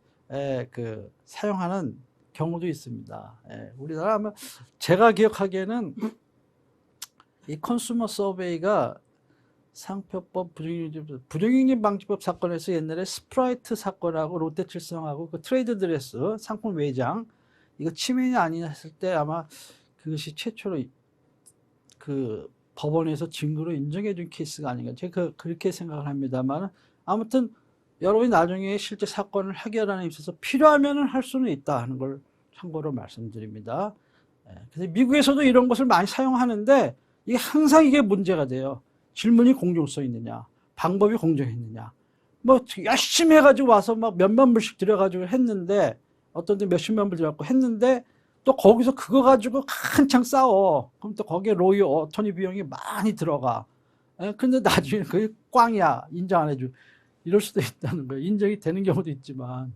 사용하는 경우도 있습니다. 우리나라 아마 제가 기억하기에는 이 컨슈머 서베이가 상표법 부정행위 방지법 사건에서 옛날에 스프라이트 사건하고 롯데칠성하고 그 트레이드 드레스 상품 외장 이거 침해냐 아니냐 했을 때 아마 그것이 최초로 그 법원에서 증거로 인정해 준 케이스가 아닌가, 제가 그렇게 생각을 합니다만, 아무튼 여러분이 나중에 실제 사건을 해결하는 데 있어서 필요하면 할 수는 있다 하는 걸 참고로 말씀드립니다. 그래서 미국에서도 이런 것을 많이 사용하는데 이게 항상 이게 문제가 돼요. 질문이 공정성 있느냐, 방법이 공정했느냐. 뭐 열심히 해가지고 와서 막 몇만 불씩 들여가지고 했는데, 어떤 데 몇십만 불 들여갖고 했는데, 또 거기서 그거 가지고 한창 싸워. 그럼 또 거기에 로이어 어터니 비용이 많이 들어가. 근데 나중에 그게 꽝이야. 인정 안 해줘. 이럴 수도 있다는 거예요. 인정이 되는 경우도 있지만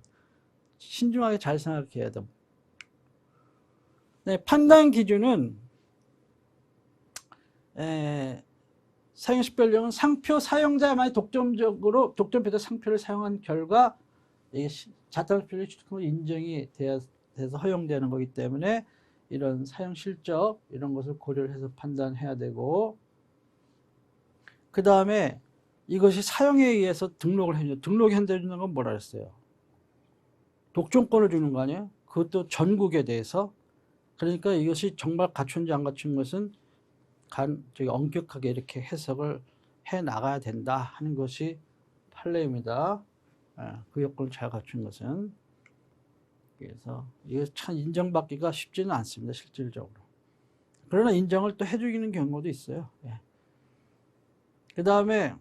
신중하게 잘 생각해야 돼. 네, 판단 기준은 사용식별령은 상표 사용자만이 독점적으로 독점표도 상표를 사용한 결과 이게 자타식별령 취득금으로 인정이 돼서 허용되는 거기 때문에 이런 사용 실적 이런 것을 고려를 해서 판단해야 되고, 그 다음에 이것이 사용에 의해서 등록을 해줘. 등록이 한다는 건 뭐라 그랬어요? 독점권을 주는 거 아니에요? 그것도 전국에 대해서. 그러니까 이것이 정말 갖춘지 안 갖춘 것은 엄격하게 이렇게 해석을 해 나가야 된다 하는 것이 판례입니다. 그 요건을 잘 갖춘 것은. 그래서 이거 참 인정받기가 쉽지는 않습니다, 실질적으로. 그러나 인정을 또 해주기는 경우도 있어요. 그 다음에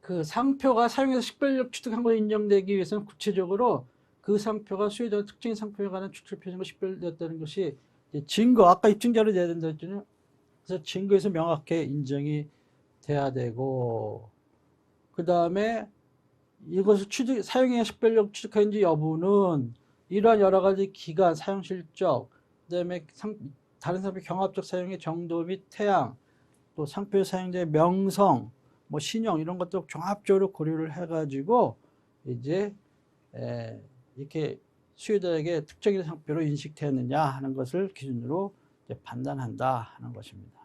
그 상표가 사용해서 식별력 취득한 것이 인정되기 위해서는 구체적으로 그 상표가 수요자 특정인 상표에 관한 추출 표시가 식별되었다는 것이 증거, 아까 입증자료 내야 된다 했잖아요. 그래서 증거에서 명확하게 인정이 돼야 되고, 그 다음에 이것을 사용해 식별력 취득한지 여부는 이러한 여러 가지 기간, 사용 실적, 그 다음에 다른 상표 경합적 사용의 정도 및 태양, 또 상표 사용자의 명성, 뭐 신용 이런 것도 종합적으로 고려를 해가지고 이제 이렇게 수요자에게 특정인 상표로 인식되었느냐 하는 것을 기준으로 이제 판단한다 하는 것입니다.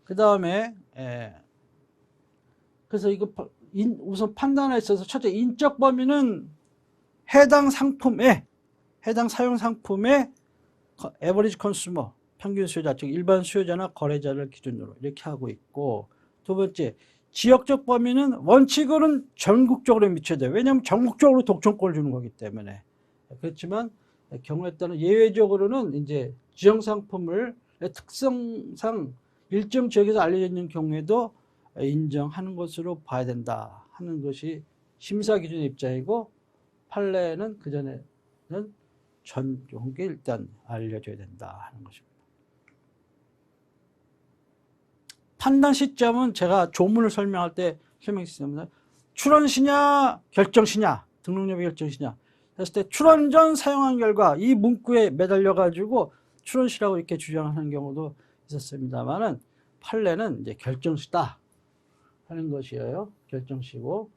그 다음에 그래서 이거 우선 판단에 있어서 첫째, 인적 범위는 해당 사용 상품의 에버리지 컨슈머, 평균 수요자, 즉 일반 수요자나 거래자를 기준으로 이렇게 하고 있고, 두 번째, 지역적 범위는 원칙으로는 전국적으로 미쳐야 돼요. 왜냐하면 전국적으로 독점권을 주는 거기 때문에. 그렇지만 경우에 따른 예외적으로는 이제 지역 상품을 특성상 일정 지역에서 알려져 있는 경우에도 인정하는 것으로 봐야 된다 하는 것이 심사 기준의 입장이고, 판례는 그전에는 전국에 일단 알려져야 된다 하는 것입니다. 판단 시점은 제가 조문을 설명할 때 설명했습니다. 출원시냐 결정시냐, 등록여부 결정시냐 했을 때 출원 전 사용한 결과 이 문구에 매달려 가지고 출원시라고 이렇게 주장하는 경우도 있었습니다만은, 판례는 이제 결정시다 하는 것이에요. 결정시고,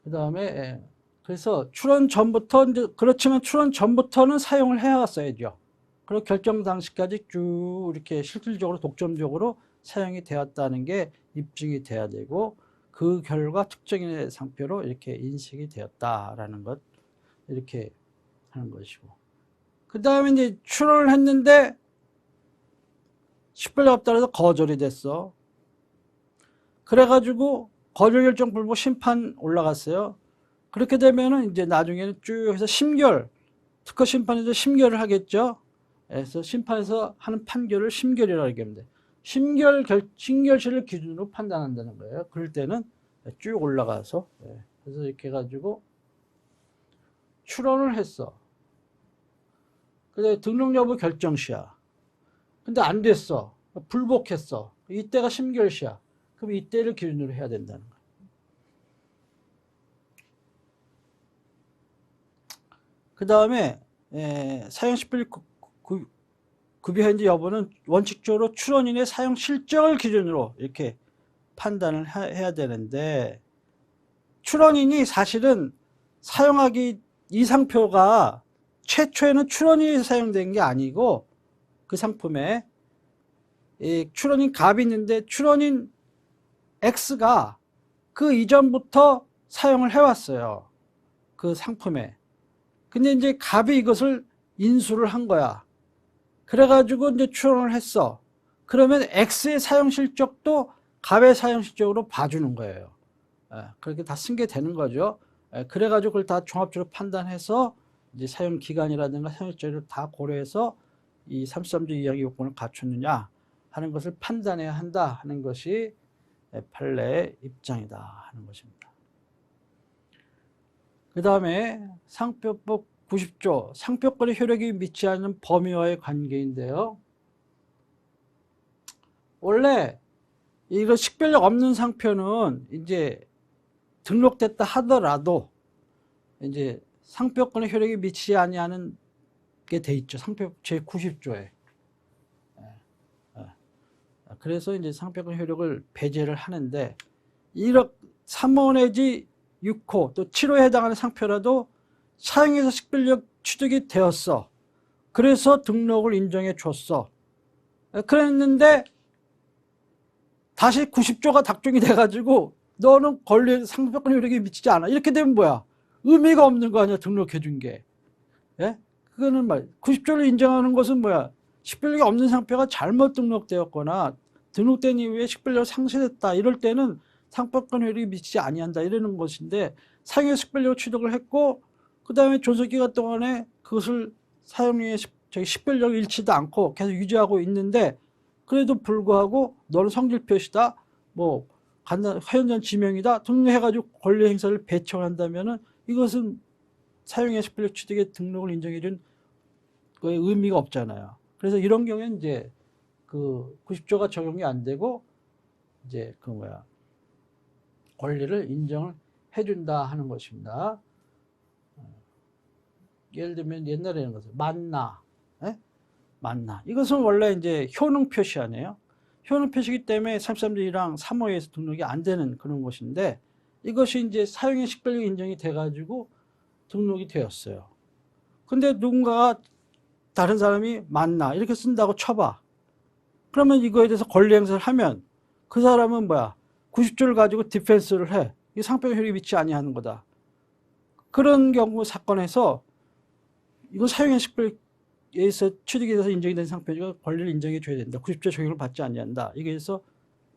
그 다음에 그래서 출원 전부터 이제 그렇지만 출원 전부터는 사용을 해왔어야죠. 그리고 결정 당시까지 쭉 이렇게 실질적으로 독점적으로 사용이 되었다는 게 입증이 돼야 되고, 그 결과 특정인의 상표로 이렇게 인식이 되었다라는 것, 이렇게 하는 것이고, 그 다음에 이제 출원을 했는데 식별력 없다 해서 거절이 됐어. 그래가지고 거절 결정 불복 심판 올라갔어요. 그렇게 되면은 이제 나중에는 쭉 해서 심결, 특허 심판에서 심결을 하겠죠. 그래서 심판에서 하는 판결을 심결이라고 얘기합니다. 심결실을 기준으로 판단한다는 거예요. 그럴 때는 쭉 올라가서, 그래서 이렇게 해가지고 출원을 했어. 근데 등록 여부 결정시야. 근데 안 됐어. 불복했어. 이때가 심결시야. 그럼 이때를 기준으로 해야 된다는 거예요. 그 다음에 사용 식별 구비한지 여부는 원칙적으로 출원인의 사용 실적을 기준으로 이렇게 판단을 해야 되는데, 출원인이 사실은 이 상표가 최초에는 출원인이 사용된 게 아니고, 그 상품에 출원인 갑이 있는데 출원인 X가 그 이전부터 사용을 해왔어요. 그 상품에. 근데 이제 갑이 이것을 인수를 한 거야. 그래가지고 이제 출원을 했어. 그러면 X의 사용 실적도 갑의 사용 실적으로 봐주는 거예요. 그렇게 다 쓴 게 되는 거죠. 그래가지고 그걸 다 종합적으로 판단해서 이제 사용 기간이라든가 사용 실적을 다 고려해서 이 33조 이항의 요건을 갖췄느냐 하는 것을 판단해야 한다 하는 것이 판례의 입장이다 하는 것입니다. 그 다음에 상표법 90조 상표권의 효력이 미치지 않는 범위와의 관계인데요. 원래 이런 식별력 없는 상표는 이제 등록됐다 하더라도 이제 상표권의 효력이 미치지 아니하는 게 돼 있죠. 상표법 제90조에. 그래서 이제 상표권 효력을 배제를 하는데 3호 내지 6호 또 7호에 해당하는 상표라도 사용해서 식별력 취득이 되었어. 그래서 등록을 인정해 줬어. 그랬는데 다시 90조가 작동이 돼가지고 너는 권리 상표권 효력이 미치지 않아. 이렇게 되면 뭐야? 의미가 없는 거 아니야, 등록해 준 게. 예? 그거는 90조를 인정하는 것은 뭐야? 식별력이 없는 상표가 잘못 등록되었거나 등록된 이후에 식별력이 상실했다. 이럴 때는 상표권 효력이 미치지 아니한다. 이러는 것인데 사용해 식별력을 취득을 했고 그 다음에 존속기간 동안에 그것을 사용해 식별력이 잃지도 않고 계속 유지하고 있는데 그래도 불구하고 너는 성질 표시다. 뭐 회원전 지명이다. 등록해가지고 권리 행사를 배척한다면은 이것은 사용해 식별력 취득의 등록을 인정해준 거에 의미가 없잖아요. 그래서 이런 경우에는 이제 그 90조가 적용이 안 되고 이제 권리를 인정을 해준다 하는 것입니다. 예를 들면 옛날에는 것을 만나, 만나. 이것은 원래 이제 효능 표시 아니에요. 효능 표시이기 때문에 33조랑 3호에서 등록이 안 되는 그런 것인데 이것이 이제 사용의 식별력 인정이 돼가지고 등록이 되었어요. 근데 누군가가 다른 사람이 만나 이렇게 쓴다고 쳐봐. 그러면 이거에 대해서 권리 행사를 하면 그 사람은 뭐야? 90조를 가지고 디펜스를 해. 이게 상표권 효력이 미치지 아니하는 거다. 그런 경우 사건에서 이거 사용의 식별에서 취득이 돼서 인정이 된 상표가 권리를 인정해 줘야 된다. 90조 적용을 받지 않는다. 이게 해서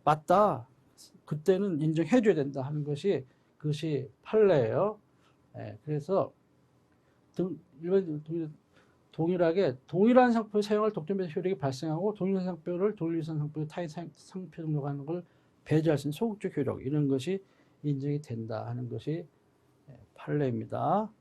맞다. 그때는 인정해 줘야 된다 하는 것이 그것이 판례예요. 그래서 동일하게 동일한 상표 사용할 독점배제 효력이 발생하고 동일한 상표를 동일한 상표로 타인 상표 등록하는 걸 배제할 수 있는 소극적 효력 이런 것이 인정이 된다 하는 것이 판례입니다.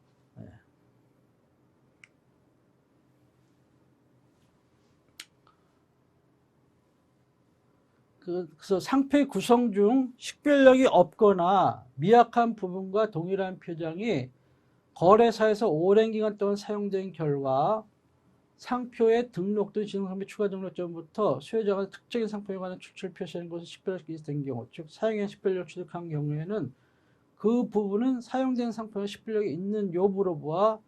그래서 상표의 구성 중 식별력이 없거나 미약한 부분과 동일한 표장이 거래사에서 오랜 기간 동안 사용된 결과 상표에 등록된 지정상표 추가 등록전부터 수요자가 특정인 상표에 관한 추출을 표시하는 것을 식별력이 된 경우, 즉 사용해 식별력을 취득한 경우에는 그 부분은 사용된 상표가 식별력이 있는 여부로 보아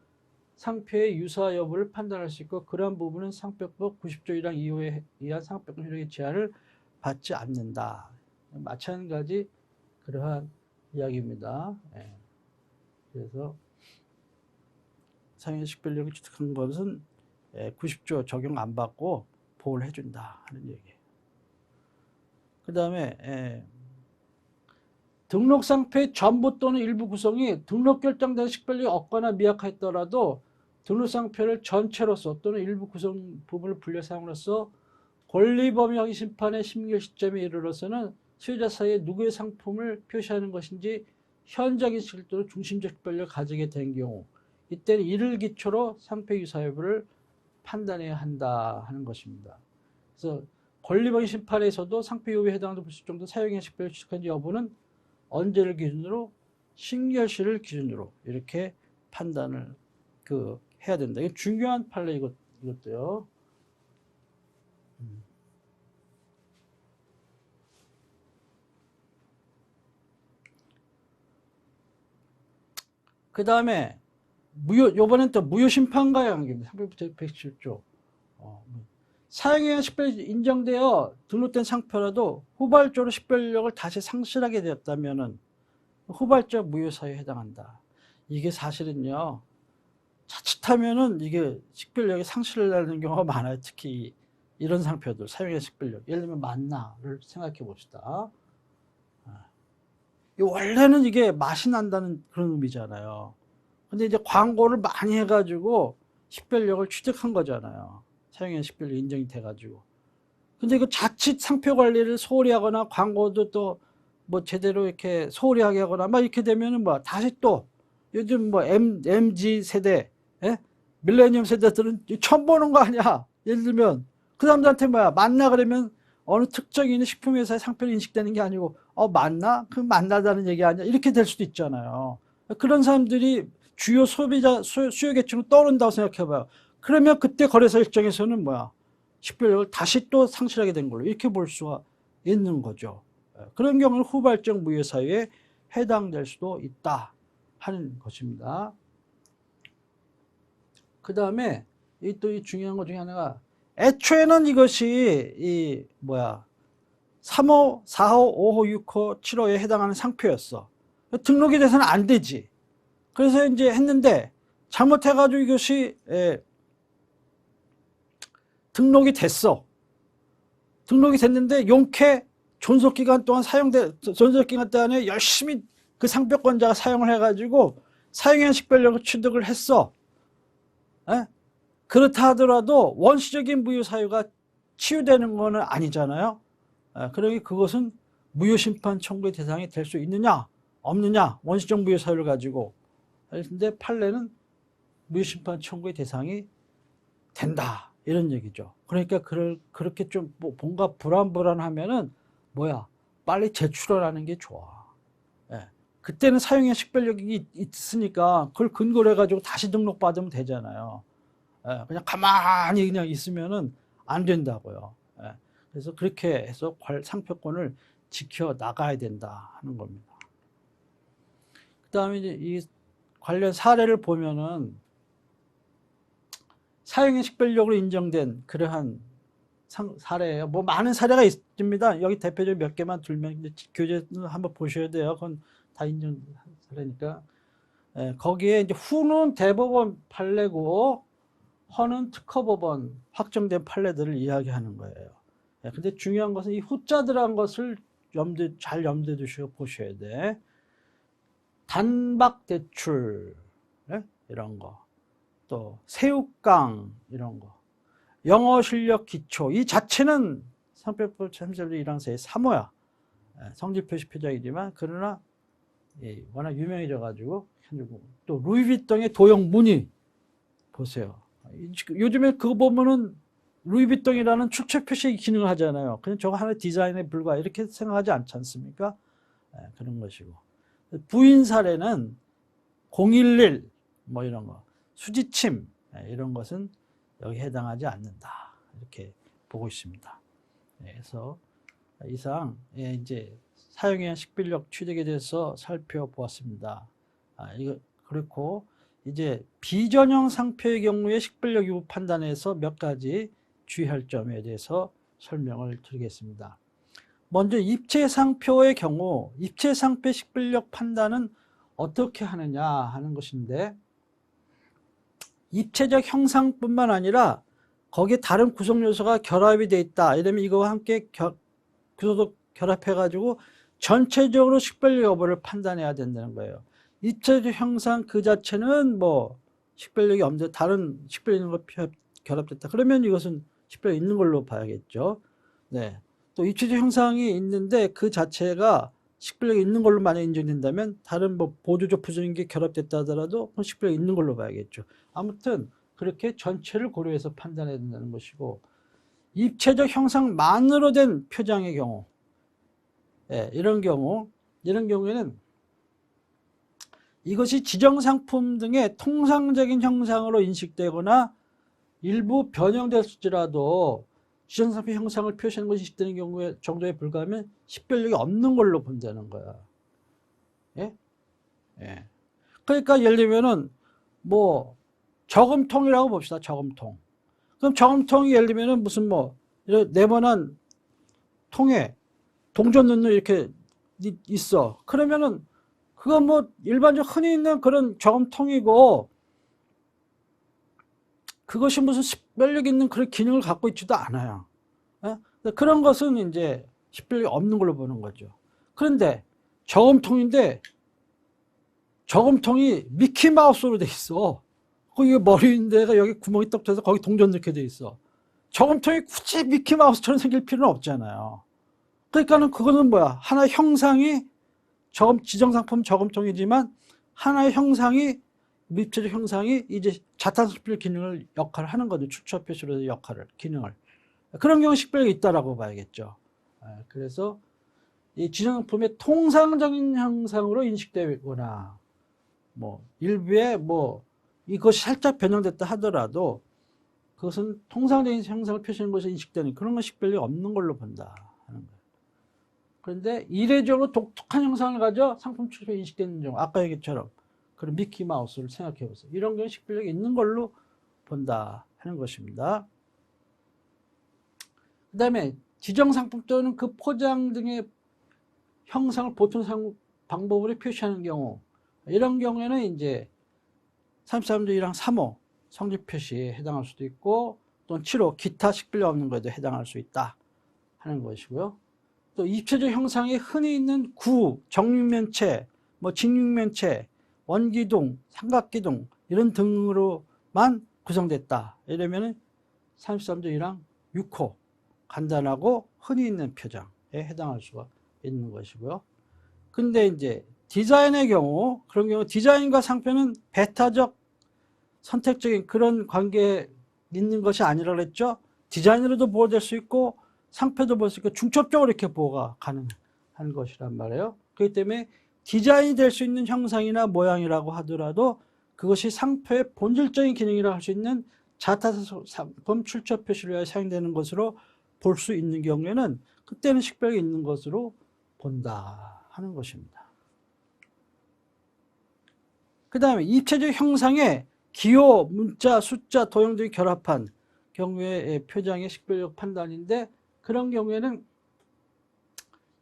상표의 유사 여부를 판단할 수 있고 그러한 부분은 상표법 90조 1항 2호에 의한 상표권 효력의 제한을 받지 않는다. 마찬가지 그러한 이야기입니다. 그래서 사용해 식별력을 취득한 것은 90조 적용 안 받고 보호를 해준다 하는 얘기예요. 그 다음에 등록 상표의 전부 또는 일부 구성이 등록 결정된 식별력이 없거나 미약하더라도 등록 상표를 전체로서 또는 일부 구성 부분을 분려 사용으로써 권리범위 확인 심판의 심결 시점에 이르러서는 수요자 사이에 누구의 상품을 표시하는 것인지 현장인 실도로 중심적 식별력을 가지게 된 경우 이때는 이를 기초로 상표 유사 여부를 판단해야 한다 하는 것입니다. 그래서 권리범위 심판에서도 상표 여부에 해당하는 불식 정도 사용의 식별력 취득한지 여부는 언제를 기준으로 신결시를 기준으로 이렇게 판단을 해야 된다. 이게 중요한 판례 이것도요. 그 다음에 요번엔 또 무효심판과의 관계입니다. 상표법 제117조. 사용에 의한 식별력이 인정되어 등록된 상표라도 후발적으로 식별력을 다시 상실하게 되었다면 후발적 무효사유에 해당한다. 이게 사실은요. 자칫하면은 이게 식별력이 상실되는 경우가 많아요. 특히 이런 상표들 사용의 식별력. 예를 들면 만나를 생각해 봅시다. 원래는 이게 맛이 난다는 그런 의미잖아요. 근데 이제 광고를 많이 해가지고 식별력을 취득한 거잖아요. 사용형 식별력이 인정이 돼가지고. 근데 그 자칫 상표 관리를 소홀히 하거나 광고도 또 뭐 제대로 이렇게 소홀히 하게 하거나 막 이렇게 되면은 뭐 다시 또 요즘 뭐 MZ 세대, 예? 밀레니엄 세대들은 처음 보는 거 아니야. 예를 들면 그 사람들한테 뭐야 맞나 그러면 어느 특정인 식품회사의 상표를 인식되는 게 아니고 맞나? 그 맞나다는 얘기 아니야. 이렇게 될 수도 있잖아요. 그런 사람들이 주요 소비자 수요 계층으로 떠오른다고 생각해봐요. 그러면 그때 거래사 일정에서는 뭐야 식별력을 다시 또 상실하게 된 걸로 이렇게 볼 수가 있는 거죠. 그런 경우는 후발적 무효 사유에 해당될 수도 있다 하는 것입니다. 그 다음에 또 이 중요한 것 중에 하나가 애초에는 이것이 3호, 4호, 5호, 6호, 7호에 해당하는 상표였어. 등록이 돼서는 안 되지. 그래서 이제 했는데 잘못해가지고 이것이 등록이 됐어. 등록이 됐는데 용케 존속기간 동안 존속기간 동안에 열심히 그 상표권자가 사용을 해가지고 사용형 식별력을 취득을 했어. 그렇다 하더라도 원시적인 무효 사유가 치유되는 거는 아니잖아요. 그러니 그것은 무효심판 청구의 대상이 될 수 있느냐 없느냐 원시적 무효 사유를 가지고. 근데 판례는 무효심판 청구의 대상이 된다 이런 얘기죠. 그러니까 그렇게 좀 뭔가 불안하면은 빨리 제출하라는 게 좋아. 그때는 사용형 식별력이 있으니까 그걸 근거로 해가지고 다시 등록받으면 되잖아요. 그냥 가만히 그냥 있으면은 안 된다고요. 그래서 그렇게 해서 상표권을 지켜 나가야 된다 하는 겁니다. 그 다음에 이제 이 관련 사례를 보면은 사용형 식별력으로 인정된 그러한 사례예요. 뭐 많은 사례가 있습니다. 여기 대표적으로 몇 개만 들면 교재는 한번 보셔야 돼요. 그건 다 인정 사례니까. 거기에 이제 후는 대법원 판례고 허는 특허법원 확정된 판례들을 이야기하는 거예요. 근데 중요한 것은 이 후자 들어간 것을 잘 염두에 두시고 보셔야 돼. 단박 대출 이런 거, 또 새우깡 이런 거, 영어 실력 기초 이 자체는 상표법 제3조 1항 3호야. 성질 표시 표적이지만 그러나 워낙 유명해져 가지고 또 루이비통의 도형 무늬 보세요. 요즘에 그거 보면은 루이비통이라는 출처 표시 기능을 하잖아요. 그냥 저거 하나 디자인에 불과 이렇게 생각하지 않지 않습니까? 그런 것이고. 부인 사례는 011 뭐 이런 거, 수지침 이런 것은 여기 해당하지 않는다. 이렇게 보고 있습니다. 그래서 이상 이제 사용형 식별력 취득에 대해서 살펴보았습니다. 이거 그렇고 이제 비전형 상표의 경우에 식별력 유무 판단에서 몇 가지 주의할 점에 대해서 설명을 드리겠습니다. 먼저 입체상표의 경우 입체상표 식별력 판단은 어떻게 하느냐 하는 것인데, 입체적 형상뿐만 아니라 거기에 다른 구성 요소가 결합이 되어 있다 이러면 이거와 함께 구조도 결합해 가지고 전체적으로 식별력 여부를 판단해야 된다는 거예요. 입체적 형상 그 자체는 뭐 식별력이 없는데 다른 식별력 있는 거 결합됐다 그러면 이것은 식별력 있는 걸로 봐야겠죠. 또 입체적 형상이 있는데 그 자체가 식별력이 있는 걸로 만약 인정된다면 다른 뭐 보조적 부정인 게 결합됐다 하더라도 식별력이 있는 걸로 봐야겠죠. 아무튼 그렇게 전체를 고려해서 판단해야 된다는 것이고, 입체적 형상만으로 된 표장의 경우 이런 경우에는 이것이 지정상품 등의 통상적인 형상으로 인식되거나 일부 변형됐을지라도 지정상품 형상을 표시하는 것이 인식되는 경우에 정도에 불과하면 식별력이 없는 걸로 본다는 거야. 그러니까 예를 들면은 뭐 저금통이라고 봅시다. 저금통. 그럼 저금통이 예를 들면은 무슨 네모난 통에 동전 넣는 이렇게 있어. 그러면은 그건 뭐 일반적 흔히 있는 그런 저금통이고 그것이 무슨 식별력 있는 그런 기능을 갖고 있지도 않아요. 그런 것은 이제 식별력이 없는 걸로 보는 거죠. 그런데 저금통인데 저금통이 미키마우스로 돼 있어. 거기 머리인데가 여기 구멍이 떡 터서 거기 동전 넣게 돼 있어. 저금통이 굳이 미키마우스처럼 생길 필요는 없잖아요. 그러니까는 그거는 뭐야? 하나의 형상이 지정상품 저금통이지만 하나의 형상이 입체적 형상이 이제 자탄수필 기능을 역할을 하는 거죠. 출처 표시로의 역할을 기능을. 그런 경우 식별력이 있다라고 봐야겠죠. 그래서 이 지정상품의 통상적인 형상으로 인식되거나 뭐 일부에 뭐 이것이 살짝 변형됐다 하더라도 그것은 통상적인 형상을 표시하는 것이 인식되는 그런 건 식별력이 없는 걸로 본다 하는 거예요. 그런데 이례적으로 독특한 형상을 가져 상품 출처 인식되는 경우, 아까 얘기처럼 그런 미키마우스를 생각해 보세요. 이런 경우 식별력이 있는 걸로 본다 하는 것입니다. 그 다음에 지정상품 또는 그 포장 등의 형상을 보통 방법으로 표시하는 경우, 이런 경우에는 이제 33조 1항 3호 성질 표시에 해당할 수도 있고, 또는 7호 기타 식별력 없는 것에도 해당할 수 있다 하는 것이고요. 또 입체적 형상이 흔히 있는 정육면체, 뭐 직육면체, 원기둥, 삼각기둥 이런 등으로만 구성됐다. 이러면은 33조 1항 6호 간단하고 흔히 있는 표장에 해당할 수가 있는 것이고요. 근데 이제 디자인의 경우, 그런 경우 디자인과 상표는 배타적 선택적인 그런 관계에 있는 것이 아니라 그랬죠. 디자인으로도 보호될 수 있고 상표도 볼 수 있고 중첩적으로 이렇게 보호가 가능한 것이란 말이에요. 그렇기 때문에 디자인이 될 수 있는 형상이나 모양이라고 하더라도 그것이 상표의 본질적인 기능이라고 할 수 있는 자타상품 출처 표시를 위하여 사용되는 것으로 볼 수 있는 경우에는 그때는 식별력이 있는 것으로 본다 하는 것입니다. 그 다음에 입체적 형상에 기호, 문자, 숫자, 도형 등이 결합한 경우의 표장의 식별력 판단인데, 그런 경우에는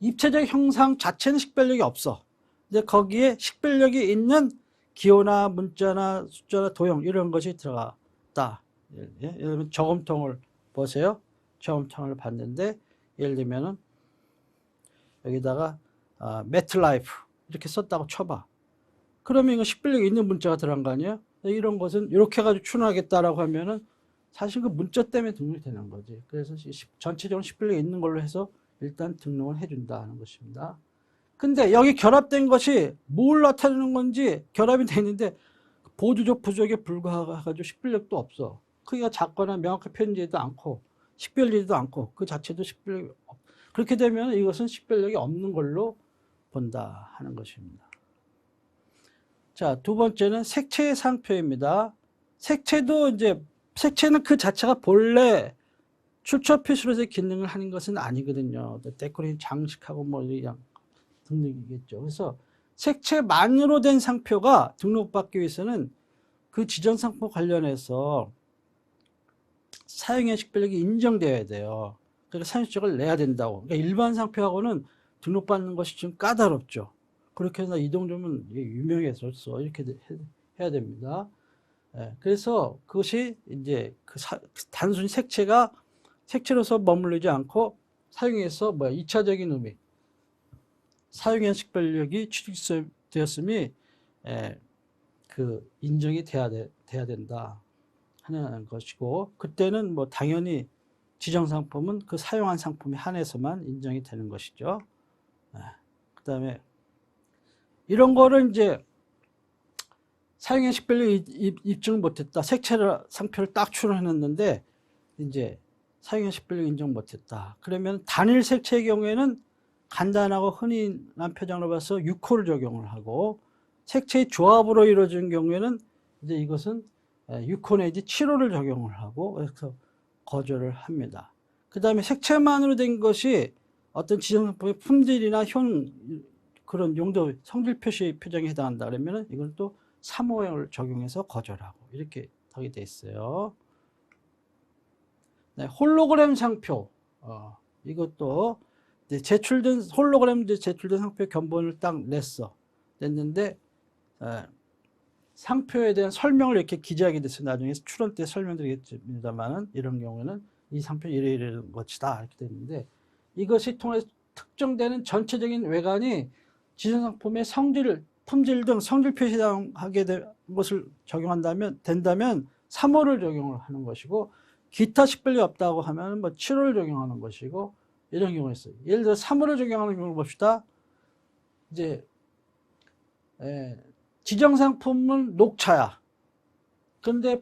입체적 형상 자체는 식별력이 없어. 근데 거기에 식별력이 있는 기호나 문자나 숫자나 도형 이런 것이 들어갔다. 예를 들면 저금통을 보세요. 저금통을 봤는데 예를 들면은 여기다가 매트라이프 이렇게 썼다고 쳐봐. 그러면 이거 식별력이 있는 문자가 들어간 거 아니에요? 이런 것은 이렇게 해가지고 추론하겠다라고 하면은 사실 그 문자 때문에 등록이 되는 거지. 그래서 전체적으로 식별력이 있는 걸로 해서 일단 등록을 해준다 하는 것입니다. 근데 여기 결합된 것이 뭘 나타내는 건지 결합이 돼 있는데 보조적 부족에 불과해가지고 식별력도 없어. 크기가 작거나 명확하게 표현되지도 않고 식별되지도 않고 그 자체도 식별력이 없. 그렇게 되면 이것은 식별력이 없는 걸로 본다 하는 것입니다. 자, 두 번째는 색채의 상표입니다. 색채는 그 자체가 본래 출처 표시로서의 기능을 하는 것은 아니거든요. 데코레이션 장식하고 뭐 그냥 등등이겠죠. 그래서 색채만으로 된 상표가 등록받기 위해서는 그 지정 상품 관련해서 사용의 식별력이 인정되어야 돼요. 그러니까 사용식을 내야 된다고. 그러니까 일반 상표하고는 등록받는 것이 좀 까다롭죠. 그렇게 해서 이동점은 유명해졌어. 이렇게 해야 됩니다. 그래서 그것이 이제 단순히 색채로서 머무르지 않고 사용해서 2차적인 의미, 사용의 식별력이 취득되었음이 그 인정이 돼야 된다 하는 것이고, 그때는 당연히 지정 상품은 그 사용한 상품에 한해서만 인정이 되는 것이죠. 그 다음에 이런 거를 이제 사용의 식별력 입증을 못했다. 상표를 딱 추론해놨는데 이제 사용의 식별력 인정 못했다. 그러면 단일 색채의 경우에는 간단하고 흔히난 표장으로 봐서 6호를 적용을 하고, 색채의 조합으로 이루어진 경우에는 이제 이것은 6호 내지 7호를 적용을 하고, 그래서 거절을 합니다. 그 다음에 색채만으로 된 것이 어떤 지정상품의 품질이나 그런 용도 성질 표시 표정에 해당한다 그러면 이건 또 3호를 적용해서 거절하고 이렇게 하게 돼 있어요. 네, 홀로그램 상표. 이것도 홀로그램 제출된 상표 견본을 딱 냈는데 상표에 대한 설명을 이렇게 기재하게 됐어요. 나중에 추론 때 설명드리겠습니다만은 이런 경우에는 이 상표 이런 것이다 이렇게 됐는데, 이것이 통해서 특정되는 전체적인 외관이 지정상품의 품질 등 성질 표시하게 된 것을 된다면 3호를 적용을 하는 것이고, 기타 식별력이 없다고 하면 뭐 7호를 적용하는 것이고, 이런 경우가 있어요. 예를 들어 3호를 적용하는 경우를 봅시다. 이제 지정상품은 녹차야. 근데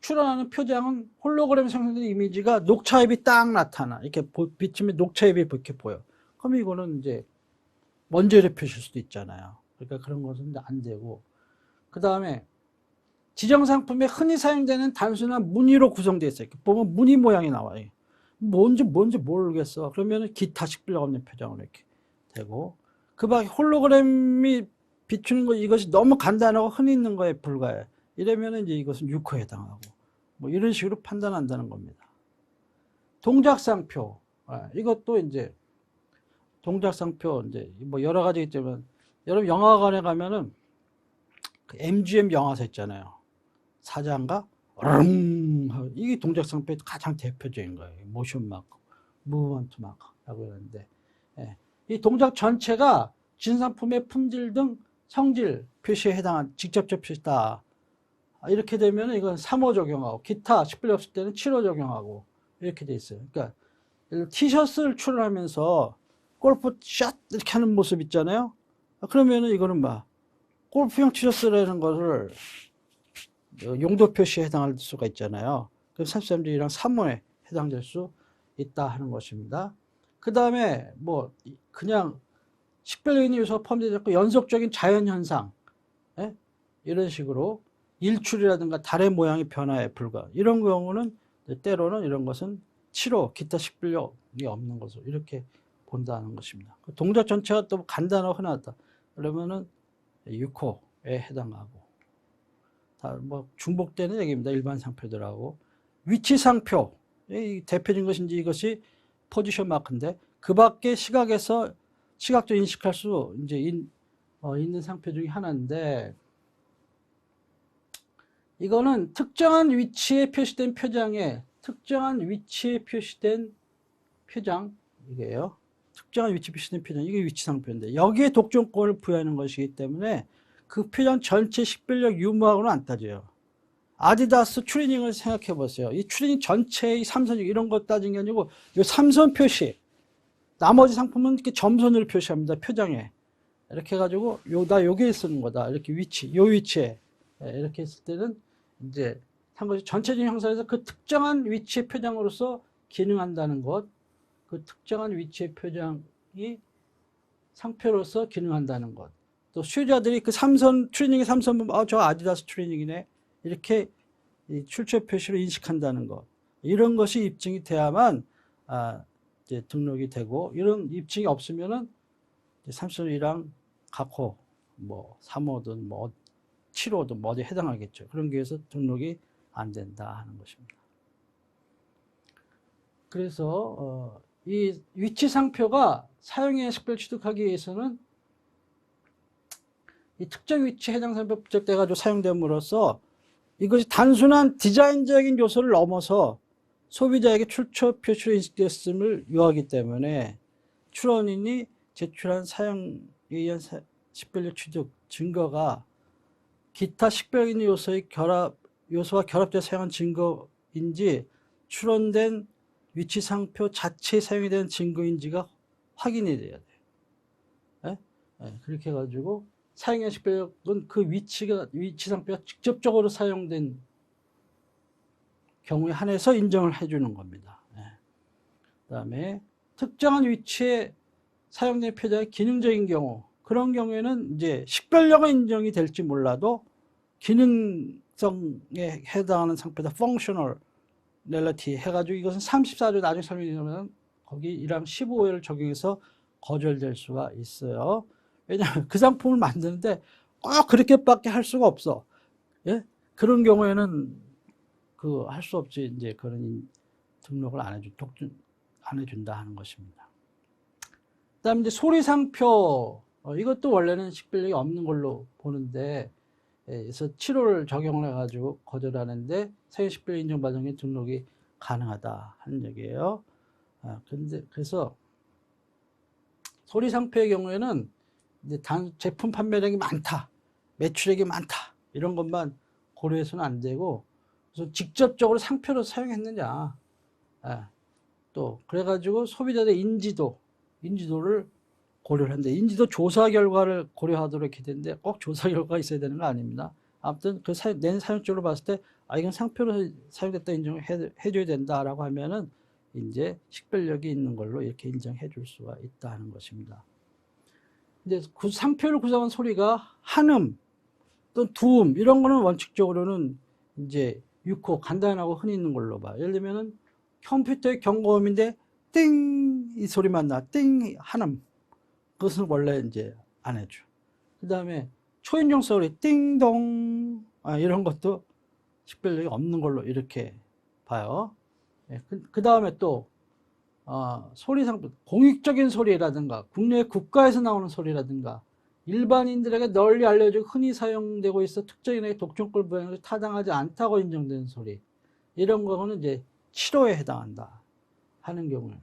출원하는 표장은 홀로그램 생성된 이미지가 녹차잎이 딱 나타나. 이렇게 비치면 녹차잎이 이렇게 보여. 그럼 이거는 이제 원재료 표시일 수도 있잖아요. 그러니까 그런 것은 안 되고. 그 다음에 지정상품에 흔히 사용되는 단순한 무늬로 구성되어 있어요. 보면 무늬 모양이 나와요. 뭔지 모르겠어. 그러면 기타 식별력 없는 표정으로 이렇게 되고, 그 밖에 홀로그램이 비추는 거, 이것이 너무 간단하고 흔히 있는 거에 불과해. 이러면 이제 이것은 6호에 해당하고, 뭐 이런 식으로 판단한다는 겁니다. 동작상표. 이것도 이제 동작상표 이제 뭐 여러 가지 있지만, 여러분 영화관에 가면은 그 MGM 영화사 있잖아요. 사자인가? 이게 동작상표의 가장 대표적인 거예요. 모션 마크, 무브먼트 마크라고 하는데, 이 동작 전체가 진상품의 품질 등 성질 표시에 해당한 직접적 표시다. 이렇게 되면 이건 3호 적용하고, 기타 식별력 없을 때는 7호 적용하고, 이렇게 돼 있어요. 그러니까 티셔츠를 출하면서 골프 샷 이렇게 하는 모습 있잖아요. 그러면은 이거는 막 골프용 티셔츠라는 것을 용도 표시에 해당할 수가 있잖아요. 그럼 33G랑 3호에 해당될 수 있다 하는 것입니다. 그 다음에 뭐 그냥 식별력인 요소가 포함되지 않고 연속적인 자연현상, 이런 식으로 일출이라든가 달의 모양의 변화에 불과, 이런 경우는 때로는 이런 것은 7호 기타 식별력이 없는 것으로 이렇게 본다는 것입니다. 동작 전체가 또 간단하고 흔하다 그러면은 6호에 해당하고, 다 뭐 중복되는 얘기입니다. 일반 상표들하고. 위치 상표, 이 대표적인 것인지 이것이 포지션 마크인데, 그 밖에 시각에서 시각도 인식할 수 이제 있는 상표 중에 하나인데, 이거는 특정한 위치에 표시된 표장에 특정한 위치에 표시된 표장, 이게요. 특정한 위치에 표시된 표장, 이게 위치 상표인데, 여기에 독점권을 부여하는 것이기 때문에 그 표장 전체 식별력 유무하고는 안 따져요. 아디다스 추리닝을 생각해 보세요. 이 추리닝 전체의 삼선 이런 거 따진 게 아니고, 이 삼선 표시, 나머지 상품은 이렇게 점선으로 표시합니다. 표장에 이렇게 해가지고 나 여기에 쓰는 거다. 이렇게 위치, 요 위치에 이렇게 했을 때는 이제 한 것이 전체적인 형상에서 그 특정한 위치의 표장으로서 기능한다는 것, 그 특정한 위치의 표장이 상표로서 기능한다는 것. 또 수요자들이 그 삼선 트레이닝의 삼선 보면 저 아디다스 트레이닝이네 이렇게 출처 표시로 인식한다는 것, 이런 것이 입증이 돼야만 이제 등록이 되고, 이런 입증이 없으면은 3선이랑 각호 뭐 3호든 뭐 7호든 뭐 어디에 해당하겠죠. 그런 게에서 등록이 안 된다 하는 것입니다. 그래서 이 위치 상표가 사용의 식별 취득하기 위해서는 이 특정 위치에 해당 상표 부착돼가지고 사용됨으로써 이것이 단순한 디자인적인 요소를 넘어서 소비자에게 출처 표시로 인식되었음을 요하기 때문에 출원인이 제출한 사용에 의한 식별력 취득 증거가 기타 식별력 요소와 결합되어 사용한 증거인지 출원된 위치 상표 자체에 사용이 되는 증거인지가 확인이 돼야 돼요. 그렇게 해가지고 사용의 식별력은 그 위치 상표가 직접적으로 사용된 경우에 한해서 인정을 해주는 겁니다. 그 다음에 특정한 위치에 사용된 표장이 기능적인 경우, 그런 경우에는 이제 식별력은 인정이 될지 몰라도 기능성에 해당하는 상표다. functional reality 해가지고 이것은 34조 나중에 설명드리면 거기 1항 15호를 적용해서 거절될 수가 있어요. 왜냐하면 그 상품을 만드는데 꼭 그렇게밖에 할 수가 없어. 그런 경우에는 할 수 없지. 이제 그런 등록을 안 해준다 하는 것입니다. 그다음 이제 소리상표, 이것도 원래는 식별력이 없는 걸로 보는데, 그래서 7호를 적용을 해가지고 거절하는데 사용 식별력 인정받은 게 등록이 가능하다 하는 얘기예요. 그래서 소리상표의 경우에는 이제 제품 판매량이 많다, 매출액이 많다, 이런 것만 고려해서는 안 되고, 그래서 직접적으로 상표로 사용했느냐. 예. 또 그래가지고 소비자들의 인지도를 고려를 한대. 인지도 조사 결과를 고려하도록 이렇게 되는데 꼭 조사 결과가 있어야 되는 거 아닙니다. 아무튼 그 낸 사용적으로 봤을 때 이건 상표로 사용됐다 인정을 해줘야 된다라고 하면은 이제 식별력이 있는 걸로 이렇게 인정해 줄 수가 있다는 것입니다. 이제 그 상표를 구성한 소리가 한음 또 두음 이런 거는 원칙적으로는 이제 6호 간단하고 흔히 있는 걸로 봐. 예를 들면은 컴퓨터의 경고음인데 띵 이 소리만 나. 띵 한음. 그것은 원래 이제 안 해줘. 그 다음에 초인종 소리 띵동 이런 것도 식별력이 없는 걸로 이렇게 봐요. 예, 그 다음에 또 소리 상품 공익적인 소리라든가 국내 국가에서 나오는 소리라든가 일반인들에게 널리 알려지고 흔히 사용되고 있어 특정인에게 독점권 부여에 타당하지 않다고 인정되는 소리 이런 거는 이제 7호에 해당한다 하는 경우에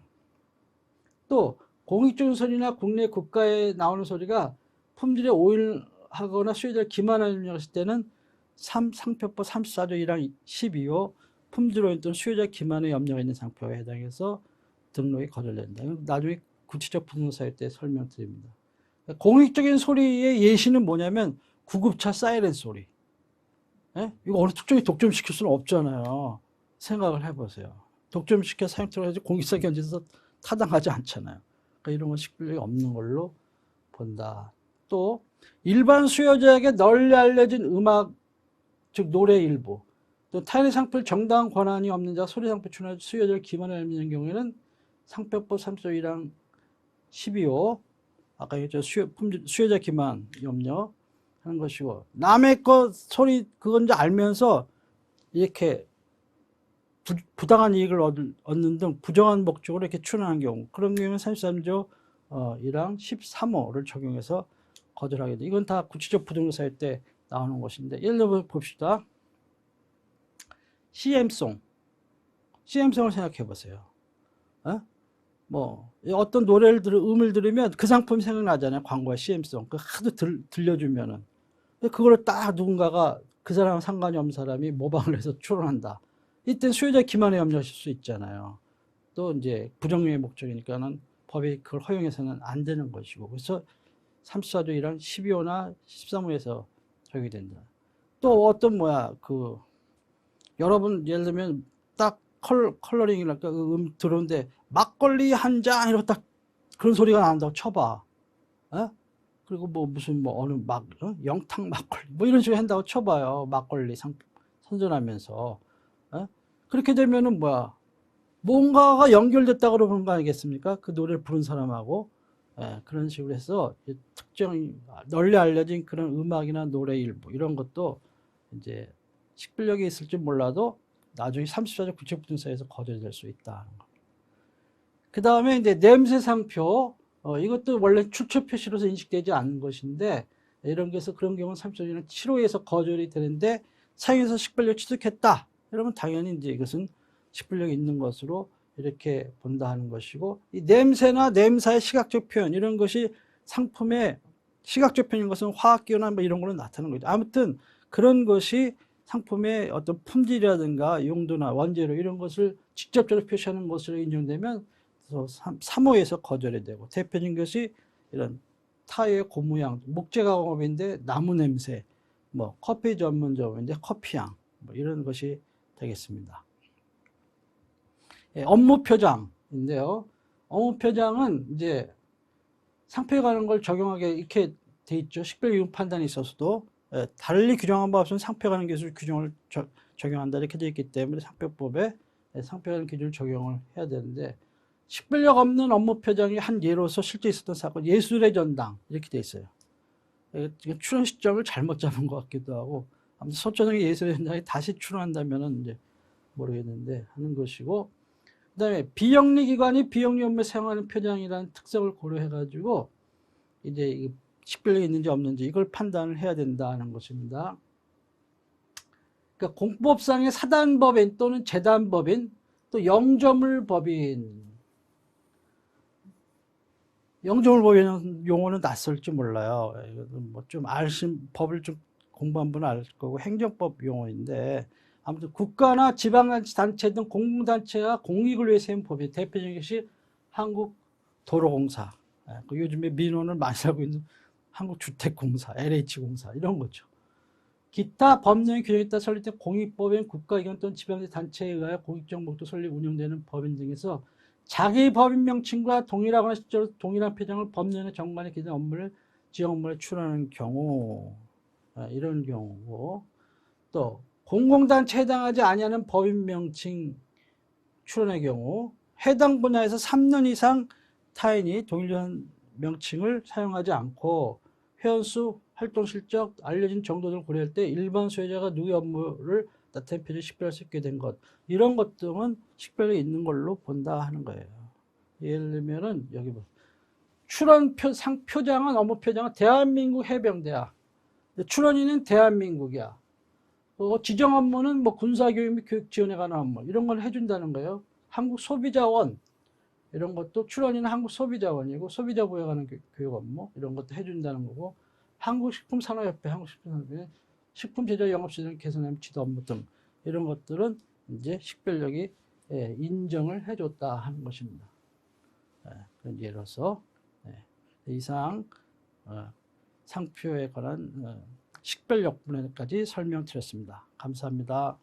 또 공익적인 소리나 국내 국가에 나오는 소리가 품질에 오인하거나 수요자를 기만하는 염려했을 때는 상표법 34조 1항 12호 품질 오인 또는 수요자 기만의 염려가 있는 상표에 해당해서 등록이 거절된다. 나중에 구체적 부동사일 때 설명드립니다. 공익적인 소리의 예시는 뭐냐면 구급차 사이렌 소리. 예? 이거 어느 특정이 독점시킬 수는 없잖아요. 생각을 해보세요. 독점시켜 사용처럼 해서 공익사 견지에서 타당하지 않잖아요. 그러니까 이런 건 식별력이 없는 걸로 본다. 또 일반 수요자에게 널리 알려진 음악, 즉 노래 일부, 또 타인의 상표를 정당한 권한이 없는 자 소리 상표 출연 수요자를 기만을 알리는 경우에는 상표법 3조 1항 12호 아까 얘기했죠. 수요자 기만 염려 하는 것이고 남의 것 소리 그건지 알면서 이렇게 부당한 이익을 얻는 등 부정한 목적으로 이렇게 출연한 경우 그런 경우는 33조 1항 13호를 적용해서 거절하게 돼. 이건 다 구체적 부동사일 때 나오는 것인데 예를 들어 봅시다. CM송을 생각해 보세요. 뭐 어떤 노래를 음을 들으면 그 상품이 생각나잖아요. 광고에 CM송 그 하도 들려주면은 그거를 딱 누군가가 그 사람 상관이 없는 사람이 모방을 해서 출원한다. 이때 수요자 기만에 염려하실 수 있잖아요. 또 이제 부정유의 목적이니까는 법이 그걸 허용해서는 안 되는 것이고 그래서 34조 1항 12호나 13호에서 적용이 된다. 또 어떤 그 여러분 예를 들면 딱 컬러링이랄까 들어오는데 막걸리 한 잔 이러고 딱 그런 소리가 나온다고 쳐봐. 그리고 뭐 무슨 어느 영탁 막걸리 뭐 이런 식으로 한다고 쳐봐요. 막걸리 선전하면서. 그렇게 되면은 뭔가가 연결됐다 그러는 거 아니겠습니까? 그 노래를 부른 사람하고. 그런 식으로 해서 특정 널리 알려진 그런 음악이나 노래 일부 이런 것도 이제 식별력이 있을지 몰라도 나중에 34조 구체부등사에서 거절될 수 있다는 거. 그 다음에 이제 냄새 상표 이것도 원래 출처 표시로서 인식되지 않는 것인데 이런 게서 그런 경우는 34조는 7호에서 거절이 되는데 사용해서 식별력 취득했다. 그러면 당연히 이제 이것은 식별력이 있는 것으로 이렇게 본다 하는 것이고 이 냄새나 냄새의 시각적 표현 이런 것이 상품의 시각적 표현인 것은 화학기호나 뭐 이런 걸로 나타나는 거죠. 아무튼 그런 것이 상품의 어떤 품질이라든가 용도나 원재료 이런 것을 직접적으로 표시하는 것으로 인정되면 3호에서 거절이 되고 대표적인 것이 이런 타의 고무양 목재가공업인데 나무 냄새 뭐 커피 전문점인데 커피향 뭐 이런 것이 되겠습니다. 업무 표장인데요. 업무 표장은 이제 상표에 관한 걸 적용하게 이렇게 돼 있죠. 식별 이용 판단이 있어서도 달리 규정한 바 없으면 상표에 관한 기술 규정을 적용한다 이렇게 되어 있기 때문에 상표법에 상표에 관한 기준을 적용을 해야 되는데 식별력 없는 업무 표장이 한 예로서 실제 있었던 사건 예술의 전당 이렇게 돼 있어요. 출원 시점을 잘못 잡은 것 같기도 하고 아무튼 서초동의 예술의 전당이 다시 출원한다면은 이제 모르겠는데 하는 것이고 그 다음에 비영리기관이 비영리 업무에 사용하는 표장이라는 특성을 고려해가지고 이제 식별력이 있는지 없는지 이걸 판단을 해야 된다는 것입니다. 그러니까 공법상의 사단법인 또는 재단법인 또 영조물법인 영조물법인 용어는 낯설지 몰라요. 뭐 좀 법을 좀 공부한 분은 알 거고 행정법 용어인데 아무튼 국가나 지방단체 등 공공단체가 공익을 위해 세운 법이 대표적인 것이 한국도로공사, 그 요즘에 민원을 많이 하고 있는 한국주택공사, LH공사 이런 거죠. 기타 법령 규정에 따라 설립된 공익법인 국가기관 또는 지방단체에 의하여 공익적 목적 설립 운영되는 법인 등에서 자기 법인 명칭과 동일하거나 실제로 동일한 표정을 법령의 정관에 기재된 업무를 지역 업무에 출하는 경우, 이런 경우고, 또 공공단체에 해당하지 아니하는 법인 명칭 출원의 경우 해당 분야에서 3년 이상 타인이 동일한 명칭을 사용하지 않고 회원수, 활동 실적, 알려진 정도 등을 고려할 때 일반 소유자가 누구의 업무를 나타낸 표정을 식별할 수 있게 된 것, 이런 것 등은 식별이 있는 걸로 본다 하는 거예요. 예를 들면은 여기 뭐 출원 표장은 업무 표장은 대한민국 해병대야. 출원인은 대한민국이야. 지정 업무는 뭐 군사교육 및 교육 지원에 관한 업무, 이런 걸 해준다는 거예요. 한국 소비자원, 이런 것도 출원인은 한국 소비자원이고 소비자 보호에 관한 교육 업무, 이런 것도 해준다는 거고, 한국식품산업협회, 한국식품산업협회 식품 제조 영업시장 개선하는 지도 업무 등 이런 것들은 이제 식별력이 인정을 해줬다 하는 것입니다. 그런 예로서 이상 상표에 관한 식별력 분야까지 설명드렸습니다. 감사합니다.